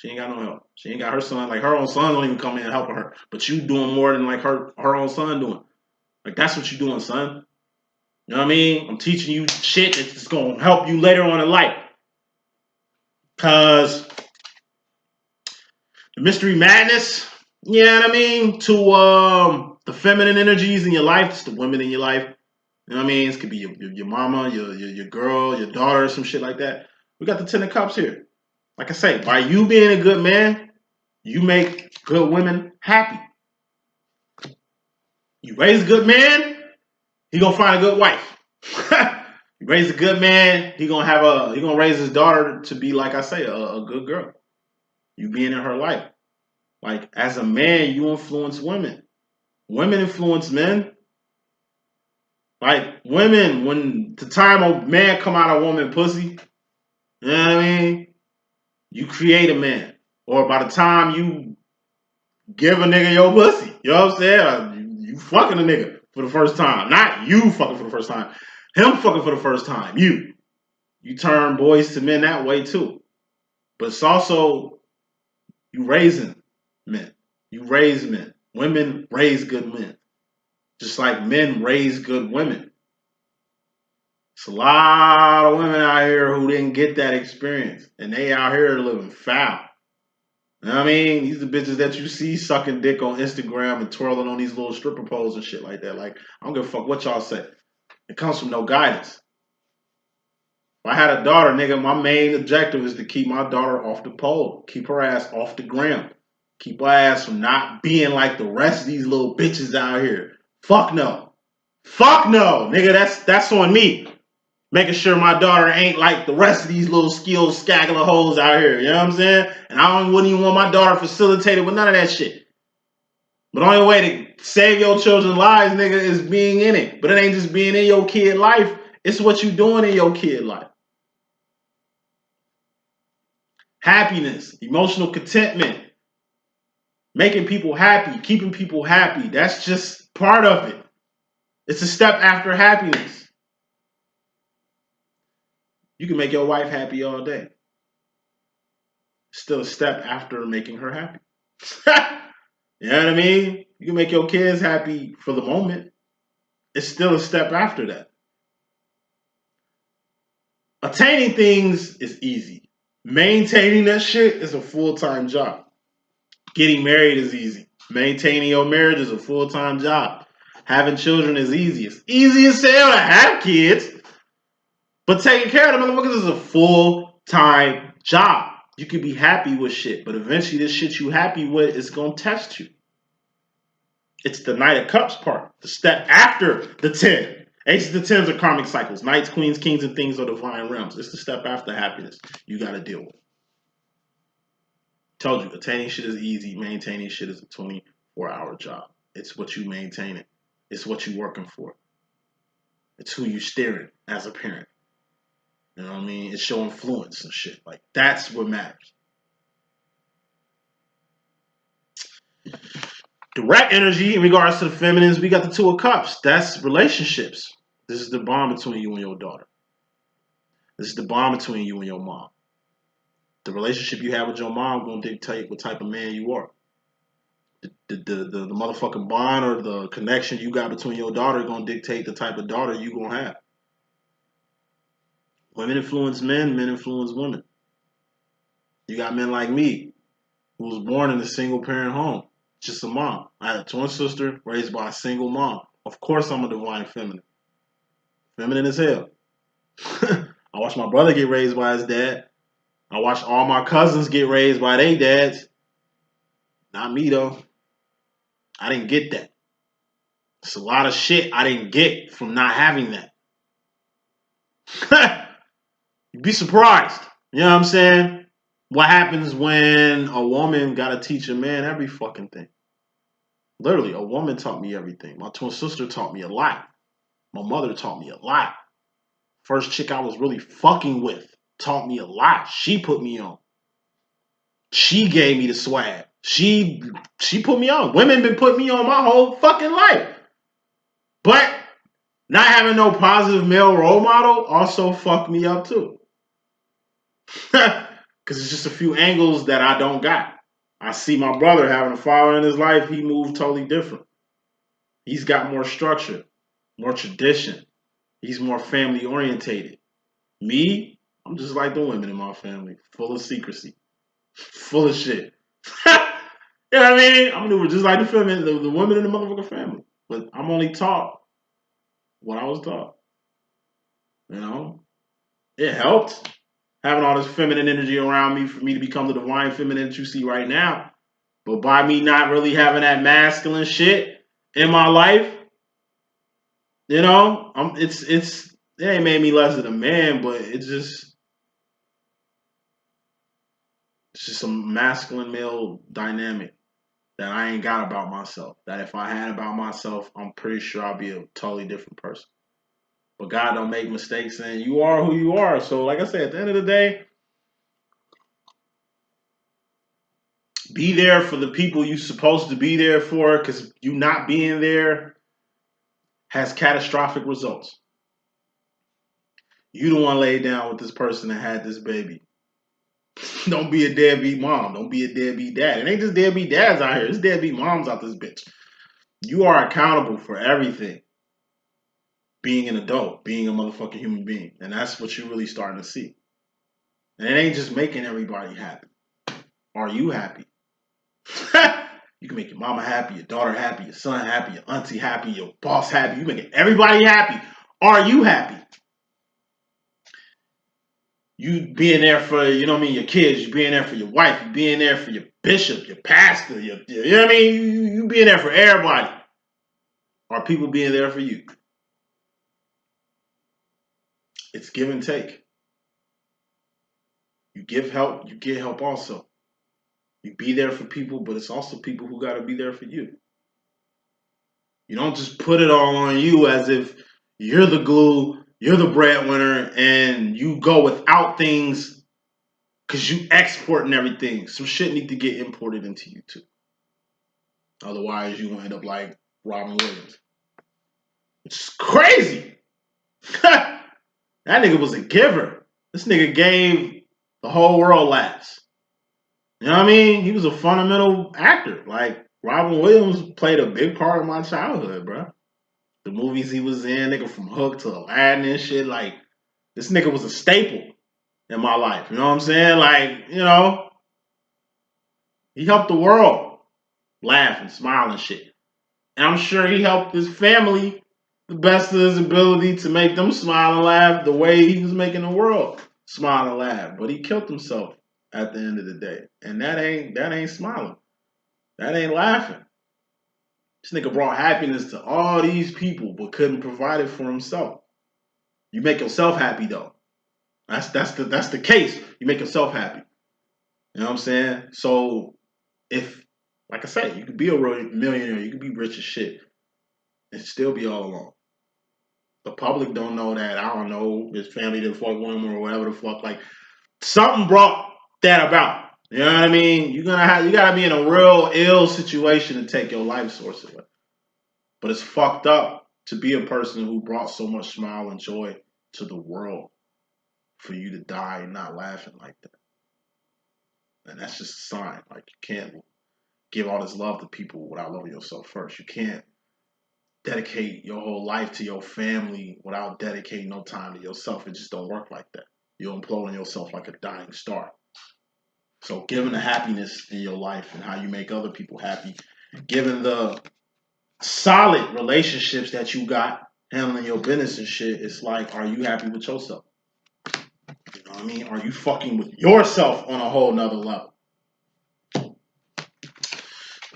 ain't got no help. She ain't got her son. Like, her own son don't even come in and helping her. But you doing more than like her own son doing. Like, that's what you doing, son. You know what I mean? I'm teaching you shit that's going to help you later on in life. Because the mystery madness, you know what I mean? To the feminine energies in your life, it's the women in your life. You know what I mean? It could be your mama, your girl, your daughter, some shit like that. We got the 10 of Cups here. Like I say, by you being a good man, you make good women happy. You raise a good man, he gonna find a good wife. You raise a good man, he gonna raise his daughter to be, like I say, a good girl. You being in her life. Like, as a man, you influence women. Women influence men. Like, women, when the time a man come out of woman pussy, you know what I mean? You create a man. Or by the time you give a nigga your pussy, you know what I'm saying? You fucking a nigga for the first time. Not you fucking for the first time. Him fucking for the first time. You turn boys to men that way too. But it's also you raising men. You raise men. Women raise good men. Just like men raise good women. It's a lot of women out here who didn't get that experience. And they out here living foul. You know what I mean? These are bitches that you see sucking dick on Instagram and twirling on these little stripper poles and shit like that. Like, I don't give a fuck what y'all say. It comes from no guidance. If I had a daughter, nigga, my main objective is to keep my daughter off the pole. Keep her ass off the gram. Keep her ass from not being like the rest of these little bitches out here. Fuck no. Fuck no. Nigga, that's on me. Making sure my daughter ain't like the rest of these little skilled scaggler hoes out here. You know what I'm saying? And wouldn't even want my daughter facilitated with none of that shit. But the only way to save your children's lives, nigga, is being in it. But it ain't just being in your kid life. It's what you doing in your kid life. Happiness, emotional contentment, making people happy, keeping people happy. That's just part of it. It's a step after happiness. You can make your wife happy all day. Still a step after making her happy. You know what I mean? You can make your kids happy for the moment. it's still a step after that. Attaining things is easy. Maintaining that shit is a full-time job. Getting married is easy. Maintaining your marriage is a full-time job. Having children is easy. It's easy as hell to have kids, but taking care of them motherfuckers is a full-time job. You can be happy with shit, but eventually this shit you happy with is gonna test you. It's the Knight of Cups part, the step after the 10. Aces of Tens are karmic cycles. Knights, queens, kings, and things are divine realms. It's the step after happiness you got to deal with. Told you, attaining shit is easy. Maintaining shit is a 24-hour job. It's what you maintain it. It's what you working for. It's who you steering as a parent. You know what I mean? It's your influence and shit. Like, that's what matters. Direct energy in regards to the feminines, we got the Two of Cups. That's relationships. This is the bond between you and your daughter. This is the bond between you and your mom. The relationship you have with your mom going to dictate what type of man you are. The motherfucking bond or the connection you got between your daughter going to dictate the type of daughter you going to have. Women influence men, men influence women. You got men like me, who was born in a single parent home. Just a mom. I had a twin sister raised by a single mom. Of course I'm a divine feminine. Feminine as hell. I watched my brother get raised by his dad. I watched all my cousins get raised by their dads. Not me though. I didn't get that. It's a lot of shit I didn't get from not having that. You'd be surprised. You know what I'm saying? What happens when a woman gotta teach a man every fucking thing? Literally, a woman taught me everything. My twin sister taught me a lot. My mother taught me a lot. First chick I was really fucking with taught me a lot. She put me on. She gave me the swag. She put me on. Women been putting me on my whole fucking life. But not having no positive male role model also fucked me up too. Because it's just a few angles that I don't got. I see my brother having a father in his life. He moved totally different. He's got more structure, more tradition. He's more family orientated. Me, I'm just like the women in my family. Full of secrecy. Full of shit. You know what I mean? I'm doing just like the women in the motherfucking family. But I'm only taught what I was taught. You know? It helped having all this feminine energy around me for me to become the divine feminine that you see right now. But by me not really having that masculine shit in my life, you know, it ain't made me less than a man, but it's just a masculine male dynamic that I ain't got about myself. That if I had about myself, I'm pretty sure I'd be a totally different person. But God don't make mistakes, and you are who you are. So like I said, at the end of the day, be there for the people you're supposed to be there for, because you not being there has catastrophic results. You don't want to lay down with this person that had this baby. Don't be a deadbeat mom. Don't be a deadbeat dad. It ain't just deadbeat dads out here. It's deadbeat moms out this bitch. You are accountable for everything. Being an adult, being a motherfucking human being. And that's what you're really starting to see. And it ain't just making everybody happy. Are you happy? You can make your mama happy, your daughter happy, your son happy, your auntie happy, your boss happy. You making everybody happy. Are you happy? You being there for, you know what I mean, your kids, you being there for your wife, you being there for your bishop, your pastor, you know what I mean? You being there for everybody. Are people being there for you? It's give and take. You give help, you get help also. You be there for people, but it's also people who got to be there for you. You don't just put it all on you as if you're the glue, you're the breadwinner, and you go without things because you export and everything. Some shit need to get imported into you too. Otherwise, you gonna end up like Robin Williams. It's crazy. That nigga was a giver. This nigga gave the whole world laughs. You know what I mean? He was a fundamental actor. Like, Robin Williams played a big part of my childhood, bro. The movies he was in, nigga, from Hook to Aladdin and shit. Like, this nigga was a staple in my life. You know what I'm saying? Like, you know, he helped the world laugh and smile and shit. And I'm sure he helped his family the best of his ability to make them smile and laugh the way he was making the world smile and laugh. But he killed himself at the end of the day. And that ain't smiling. That ain't laughing. This nigga brought happiness to all these people but couldn't provide it for himself. You make yourself happy though. That's the case. You make yourself happy. You know what I'm saying? So if, like I say, you could be a real millionaire, you could be rich as shit, and still be all alone. The public don't know that. I don't know. His family didn't fuck with him or whatever the fuck. Like, something brought that about. You know what I mean? You gotta be in a real ill situation to take your life source away. But it's fucked up to be a person who brought so much smile and joy to the world for you to die not laughing like that. And that's just a sign. Like, you can't give all this love to people without loving yourself first. You can't dedicate your whole life to your family without dedicating no time to yourself. It just don't work like that. You'll implode on yourself like a dying star. So given the happiness in your life and how you make other people happy, given the solid relationships that you got handling your business and shit, it's like, are you happy with yourself? You know what I mean? Are you fucking with yourself on a whole nother level?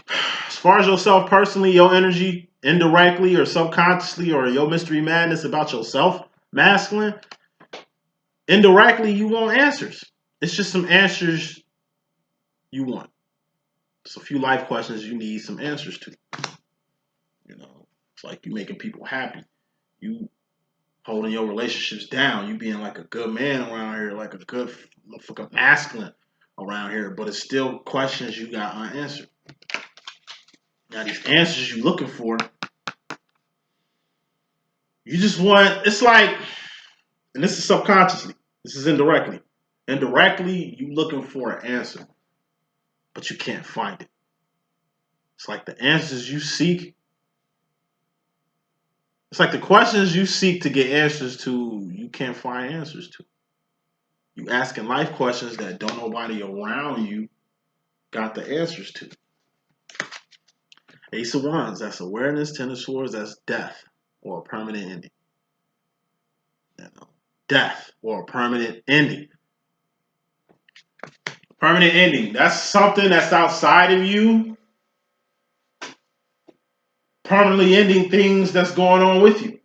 As far as yourself personally, your energy, indirectly or subconsciously, or your mystery madness about yourself, masculine, indirectly, you want answers. It's just some answers you want. It's a few life questions you need some answers to. You know, it's like you making people happy. You holding your relationships down. You being like a good man around here, like a good motherfucking masculine around here. But it's still questions you got unanswered. Now, these answers you looking for, you just want, it's like, and this is subconsciously, this is indirectly. Indirectly, you looking for an answer, but you can't find it. It's like the answers you seek, it's like the questions you seek to get answers to, you can't find answers to. You asking life questions that don't nobody around you got the answers to. Ace of Wands, that's awareness. Ten of Swords, that's death or a permanent ending. You know, death or a permanent ending. Permanent ending, that's something that's outside of you, permanently ending things that's going on with you.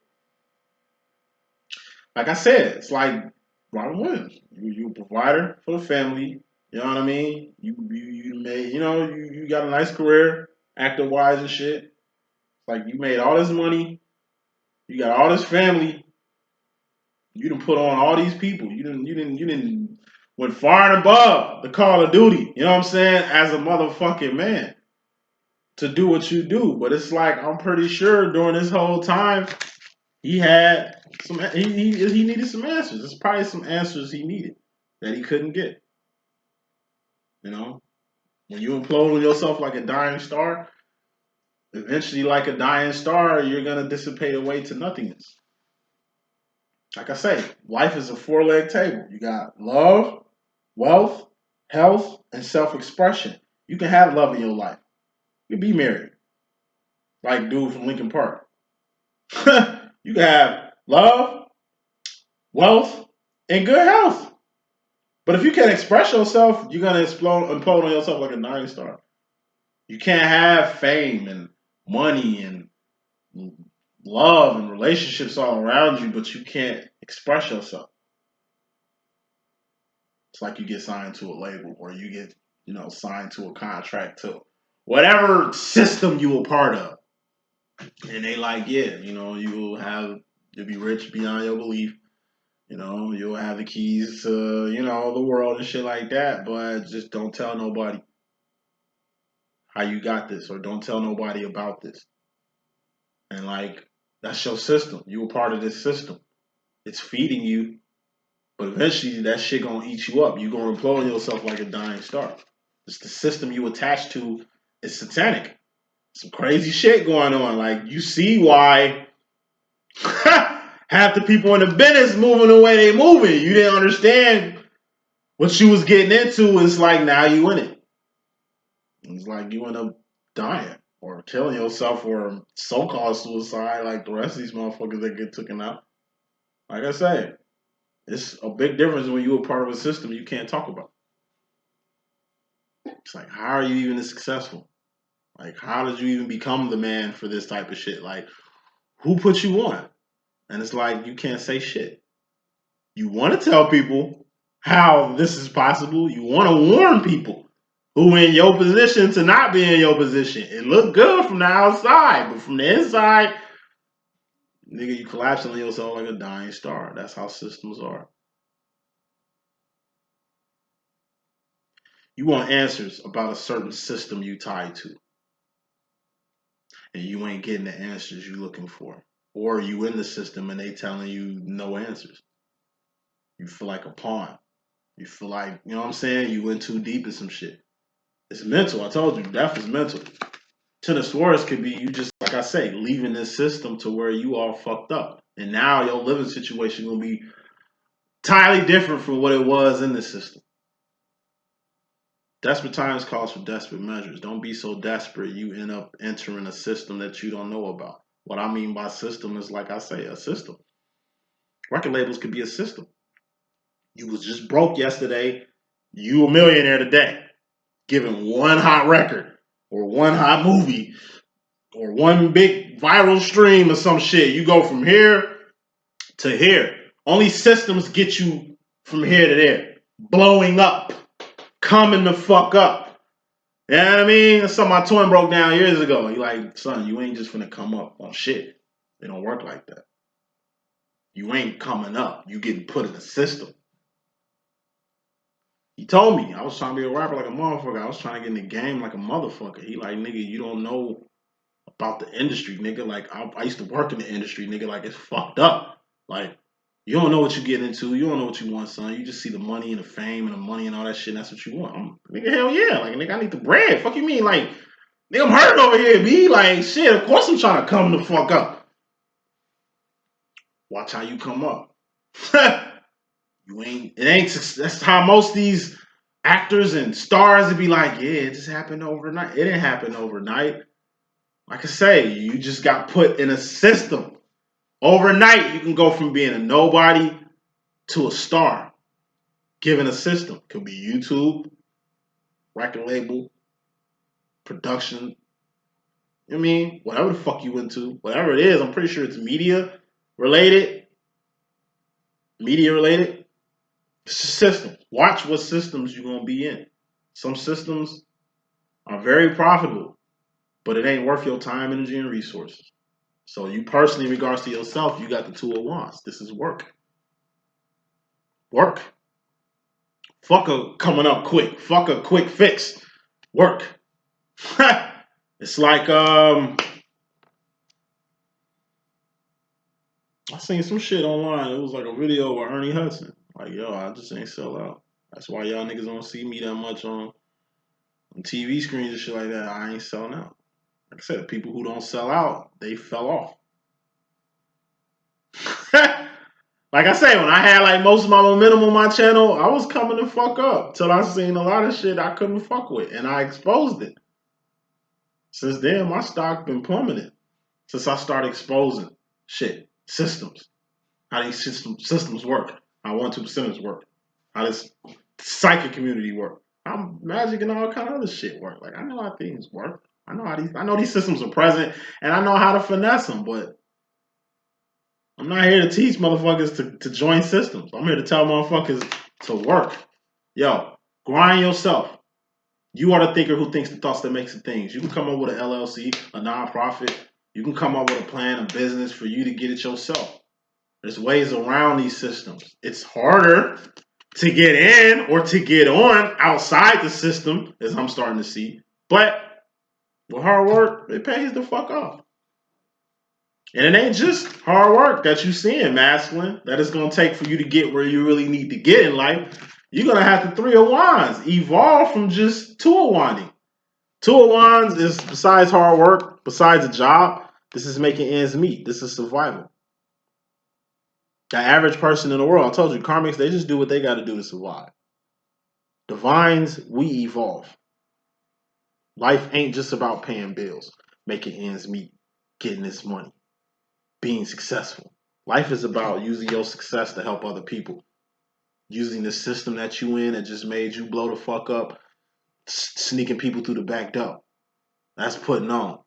Like I said, it's like Robin Williams. You a provider for the family. You know what I mean? You made, you got a nice career, acting wise and shit. Like, you made all this money, you got all this family. You done put on all these people. You didn't went far and above the call of duty. You know what I'm saying? As a motherfucking man, to do what you do. But it's like, I'm pretty sure during this whole time he had some. He needed some answers. There's probably some answers he needed that he couldn't get. You know, when you implode on yourself like a dying star, eventually, like a dying star, you're gonna dissipate away to nothingness. Like I say, life is a four-leg table. You got love, wealth, health, and self-expression. You can have love in your life. You can be married, like dude from Lincoln Park. You can have love, wealth, and good health. But if you can't express yourself, you're gonna implode on yourself like a dying star. You can't have fame and money and love and relationships all around you, but you can't express yourself. It's like you get signed to a label or you get, signed to a contract to whatever system you a part of. And they like, yeah, you'll be rich beyond your belief. You'll have the keys to, the world and shit like that, but just don't tell nobody how you got this or don't tell nobody about this. And like, that's your system. You a part of this system. It's feeding you, but eventually that shit gonna eat you up. You gonna implode on yourself like a dying star. It's the system you attach to is satanic. Some crazy shit going on. Like, you see why Half the people in the business moving the way they moving. You didn't understand what you was getting into. It's like now you in it. It's like you end up dying or killing yourself or so-called suicide like the rest of these motherfuckers that get taken out. Like I say, it's a big difference when you're a part of a system you can't talk about. It's like, how are you even successful? Like, how did you even become the man for this type of shit? Like, who put you on? And it's like, you can't say shit. You want to tell people how this is possible. You want to warn people who in your position to not be in your position. It look good from the outside, but from the inside, nigga, you collapsing on yourself like a dying star. That's how systems are. You want answers about a certain system you tied to. And you ain't getting the answers you looking for. Or you in the system and they telling you no answers. You feel like a pawn. You feel like, you know what I'm saying? You went too deep in some shit. It's mental. I told you, death is mental. Ten of Swords could be you just, like I say, leaving this system to where you all fucked up. And now your living situation gonna be entirely different from what it was in the system. Desperate times calls for desperate measures. Don't be so desperate you end up entering a system that you don't know about. What I mean by system is, like I say, a system. Record labels could be a system. You was just broke yesterday. You a millionaire today. Given one hot record or one hot movie or one big viral stream or some shit. You go from here to here. Only systems get you from here to there. Blowing up. Coming the fuck up. You know what I mean? That's something my twin broke down years ago. He like, son, you ain't just finna come up on shit. They don't work like that. You ain't coming up. You getting put in the system. He told me I was trying to be a rapper like a motherfucker. I was trying to get in the game like a motherfucker. He like, nigga, you don't know about the industry, nigga. Like, I used to work in the industry, nigga. Like, it's fucked up. Like, you don't know what you get into. You don't know what you want, son. You just see the money and the fame and the money and all that shit, and that's what you want. Nigga, hell yeah. Like, nigga, I need the bread. Fuck you mean? Like, nigga, I'm hurting over here, B. Like, shit, of course I'm trying to come the fuck up. Watch how you come up. That's how most of these actors and stars would be like, yeah, it just happened overnight. It didn't happen overnight. Like I say, you just got put in a system. Overnight, you can go from being a nobody to a star, given a system. Could be YouTube, record label, production. You know what I mean? Whatever the fuck you into, whatever it is, I'm pretty sure it's media related. Media related. It's a system. Watch what systems you're going to be in. Some systems are very profitable, but it ain't worth your time, energy, and resources. So you personally, in regards to yourself, you got the Two of Wands. This is work. Work. Fuck a coming up quick. Fuck a quick fix. Work. It's like I seen some shit online. It was like a video with Ernie Hudson. Like, yo, I just ain't sell out. That's why y'all niggas don't see me that much on TV screens and shit like that. I ain't selling out. Like I said, people who don't sell out, they fell off. Like I say, when I had like most of my momentum on my channel, I was coming the fuck up till I seen a lot of shit I couldn't fuck with, and I exposed it. Since then, my stock been plummeting. Since I started exposing shit, systems, how these systems work, how 1-2%ers work, how this psychic community work, how magic and all kind of other shit work. Like, I know how things work. I know these systems are present, and I know how to finesse them, but I'm not here to teach motherfuckers to join systems. I'm here to tell motherfuckers to work. Yo, grind yourself. You are the thinker who thinks the thoughts that makes the things. You can come up with an LLC, a nonprofit. You can come up with a plan, a business for you to get it yourself. There's ways around these systems. It's harder to get in or to get on outside the system, as I'm starting to see. But with hard work, it pays the fuck off. And it ain't just hard work that you seeing, masculine, that it's going to take for you to get where you really need to get in life. You're going to have the Three of Wands evolve from just Two of Wanding. Two of Wands is, besides hard work, besides a job, this is making ends meet. This is survival. The average person in the world, I told you, karmics, they just do what they got to do to survive. Divines, we evolve. Life ain't just about paying bills, making ends meet, getting this money, being successful. Life is about using your success to help other people. Using the system that you in that just made you blow the fuck up, sneaking people through the back door. That's putting on.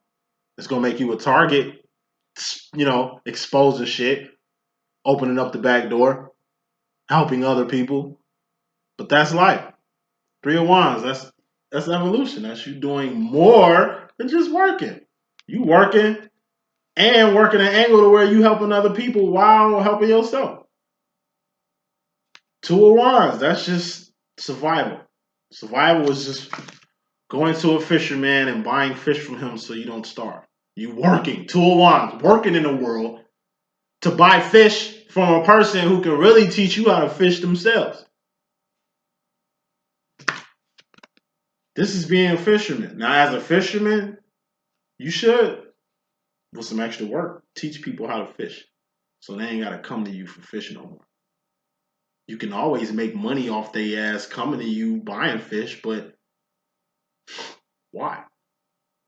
It's going to make you a target, exposing shit, opening up the back door, helping other people. But that's life. 3 of Wands, that's evolution. That's you doing more than just working. You working and working an angle to where you helping other people while helping yourself. 2 of Wands, that's just survival. Survival is just going to a fisherman and buying fish from him so you don't starve. You working. 2 of Wands, working in the world to buy fish from a person who can really teach you how to fish themselves. This is being a fisherman. Now, as a fisherman, you should, with some extra work, teach people how to fish. So they ain't got to come to you for fishing no more. You can always make money off their ass coming to you buying fish, but why?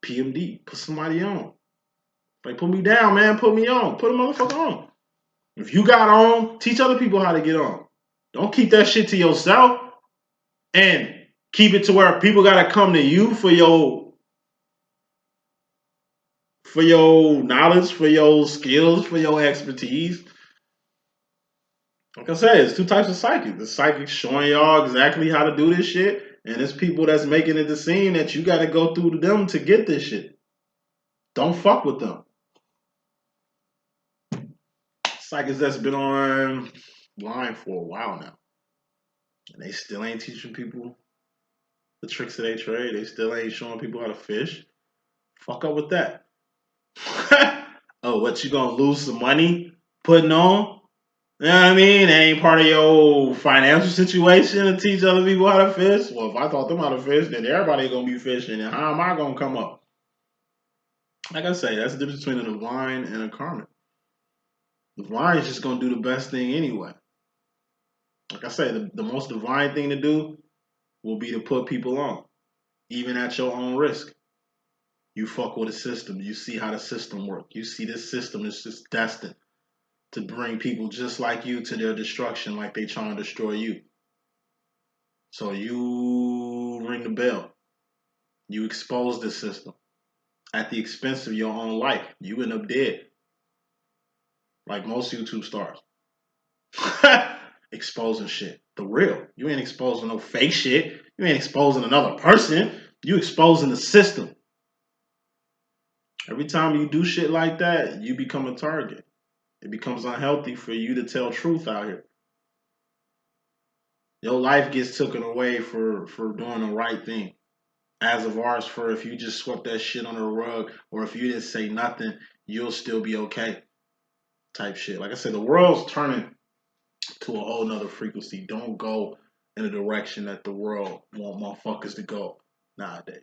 PMD, put somebody on. Like, put me down, man. Put me on. Put a motherfucker on. If you got on, teach other people how to get on. Don't keep that shit to yourself and keep it to where people got to come to you for your knowledge, for your skills, for your expertise. Like I said, it's 2 types of psychics. The psychics showing y'all exactly how to do this shit, and it's people that's making it the scene that you got to go through to them to get this shit. Don't fuck with them. Psychics that's been online for a while now, and they still ain't teaching people the tricks of their trade. They still ain't showing people how to fish. Fuck up with that. Oh, what, you gonna lose some money putting on? You know what I mean? It ain't part of your financial situation to teach other people how to fish. Well, if I taught them how to fish, then everybody gonna be fishing, and how am I gonna come up? Like I say, that's the difference between a divine and a karmic. The divine is just gonna do the best thing anyway. Like I say, the most divine thing to do will be to put people on, even at your own risk. You fuck with a system. You see how the system works. You see this system is just destined to bring people just like you to their destruction, like they trying to destroy you. So you ring the bell. You expose this system at the expense of your own life. You end up dead, like most YouTube stars. Exposing shit. The real. You ain't exposing no fake shit. You ain't exposing another person. You exposing the system. Every time you do shit like that, you become a target. It becomes unhealthy for you to tell truth out here. Your life gets taken away for doing the right thing. As of ours, for if you just swept that shit under the rug, or if you didn't say nothing, you'll still be okay. Type shit. Like I said, the world's turning to a whole nother frequency. Don't go in the direction that the world want motherfuckers to go nowadays.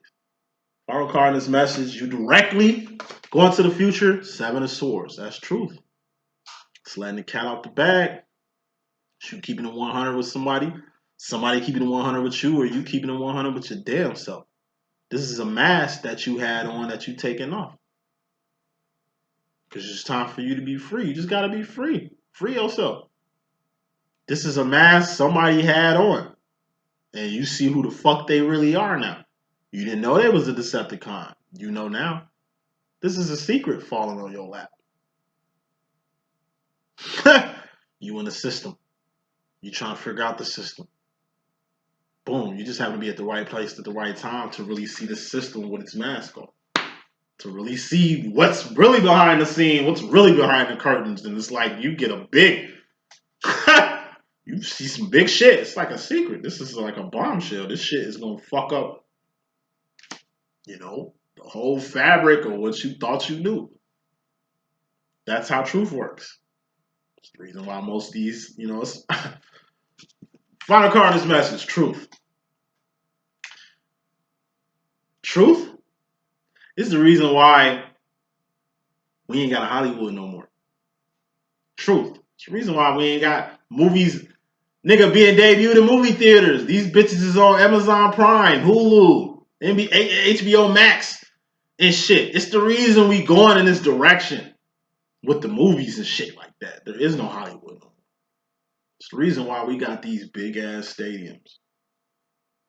Final card in this message, you directly go into the future, 7 of Swords. That's truth. It's letting the cat out the bag. You keeping it 100 with somebody keeping it 100 with you, or you keeping it 100 with your damn self. This is a mask that you had on that you taking off. Because it's time for you to be free. You just got to be free. Free yourself. This is a mask somebody had on. And you see who the fuck they really are now. You didn't know they was a Decepticon. You know now. This is a secret falling on your lap. You in the system. You trying to figure out the system. Boom. You just happen to be at the right place at the right time to really see the system with its mask on. To really see what's really behind the scene, what's really behind the curtains. And it's like you get a big... you see some big shit. It's like a secret. This is like a bombshell. This shit is going to fuck up, the whole fabric of what you thought you knew. That's how truth works. That's the reason why most of these, final card in this message, truth. Truth is the reason why we ain't got a Hollywood no more. Truth. It's the reason why we ain't got movies, nigga, being debuted in movie theaters. These bitches is on Amazon Prime, Hulu, HBO Max, and shit. It's the reason we going in this direction with the movies and shit like that. There is no Hollywood. It's the reason why we got these big ass stadiums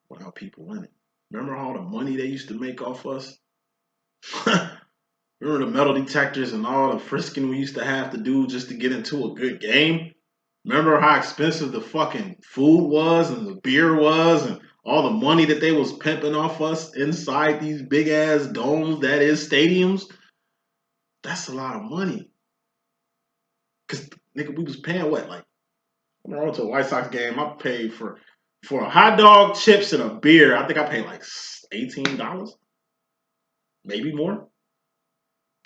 without people in it. Remember all the money they used to make off us? Remember the metal detectors and all the frisking we used to have to do just to get into a good game? Remember how expensive the fucking food was and the beer was and all the money that they was pimping off us inside these big ass domes, that is stadiums? That's a lot of money. Cause nigga, we was paying what? Like, when I went to a White Sox game, I paid for a hot dog, chips, and a beer. I think I paid like $18, maybe more.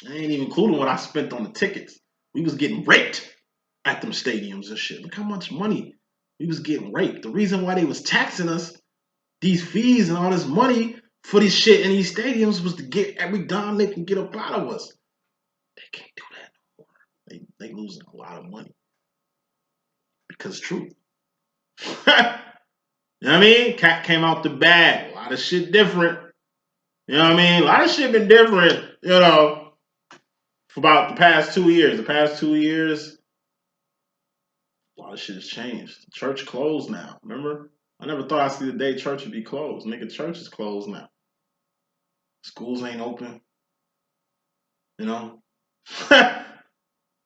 I ain't even including what I spent on the tickets. We was getting raped at them stadiums and shit. Look how much money we was getting raped. The reason why they was taxing us these fees and all this money for this shit in these stadiums was to get every dime they can get up out of us. They can't do that no more. They losing a lot of money. Because truth. You know what I mean? Cat came out the bag. A lot of shit different. You know what I mean? A lot of shit been different, you know, for about the past 2 years. The past 2 years, a lot of shit has changed. The church closed now. Remember? I never thought I'd see the day church would be closed. Nigga, church is closed now. Schools ain't open. You know?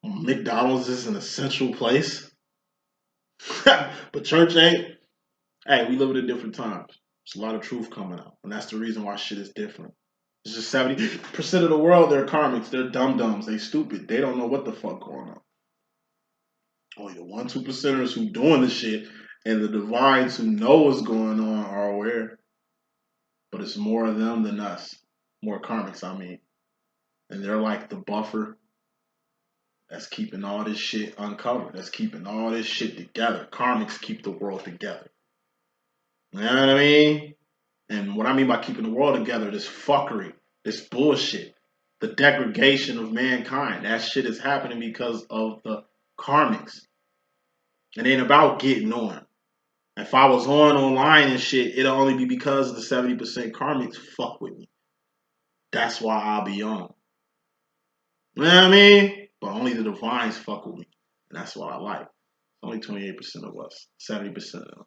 McDonald's is an essential place. But church ain't. Hey, we live in different times. There's a lot of truth coming out. And that's the reason why shit is different. It's just 70% of the world, they're karmics. They're dum-dums. They stupid. They don't know what the fuck going on. Only the 1-2%ers who doing the shit and the divines who know what's going on are aware. But it's more of them than us. More karmics, I mean. And they're like the buffer that's keeping all this shit uncovered. That's keeping all this shit together. Karmics keep the world together. You know what I mean? And what I mean by keeping the world together, this fuckery, this bullshit, the degradation of mankind, that shit is happening because of the karmics. It ain't about getting on. If I was online and shit, it'll only be because the 70% karmics fuck with me. That's why I'll be on. You know what I mean? But only the divines fuck with me. And that's what I like. Only 28% of us. 70% of them.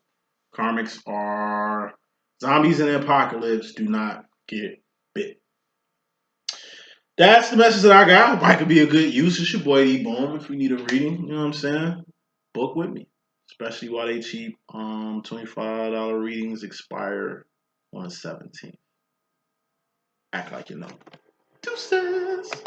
Karmics are zombies in the apocalypse. Do not get bit. That's the message that I got. Might could be a good use. It's your boy D.Boom. If you need a reading, you know what I'm saying? Book with me. Especially while they cheap. $25 readings expire on the 17th. Act like you know. Deuces.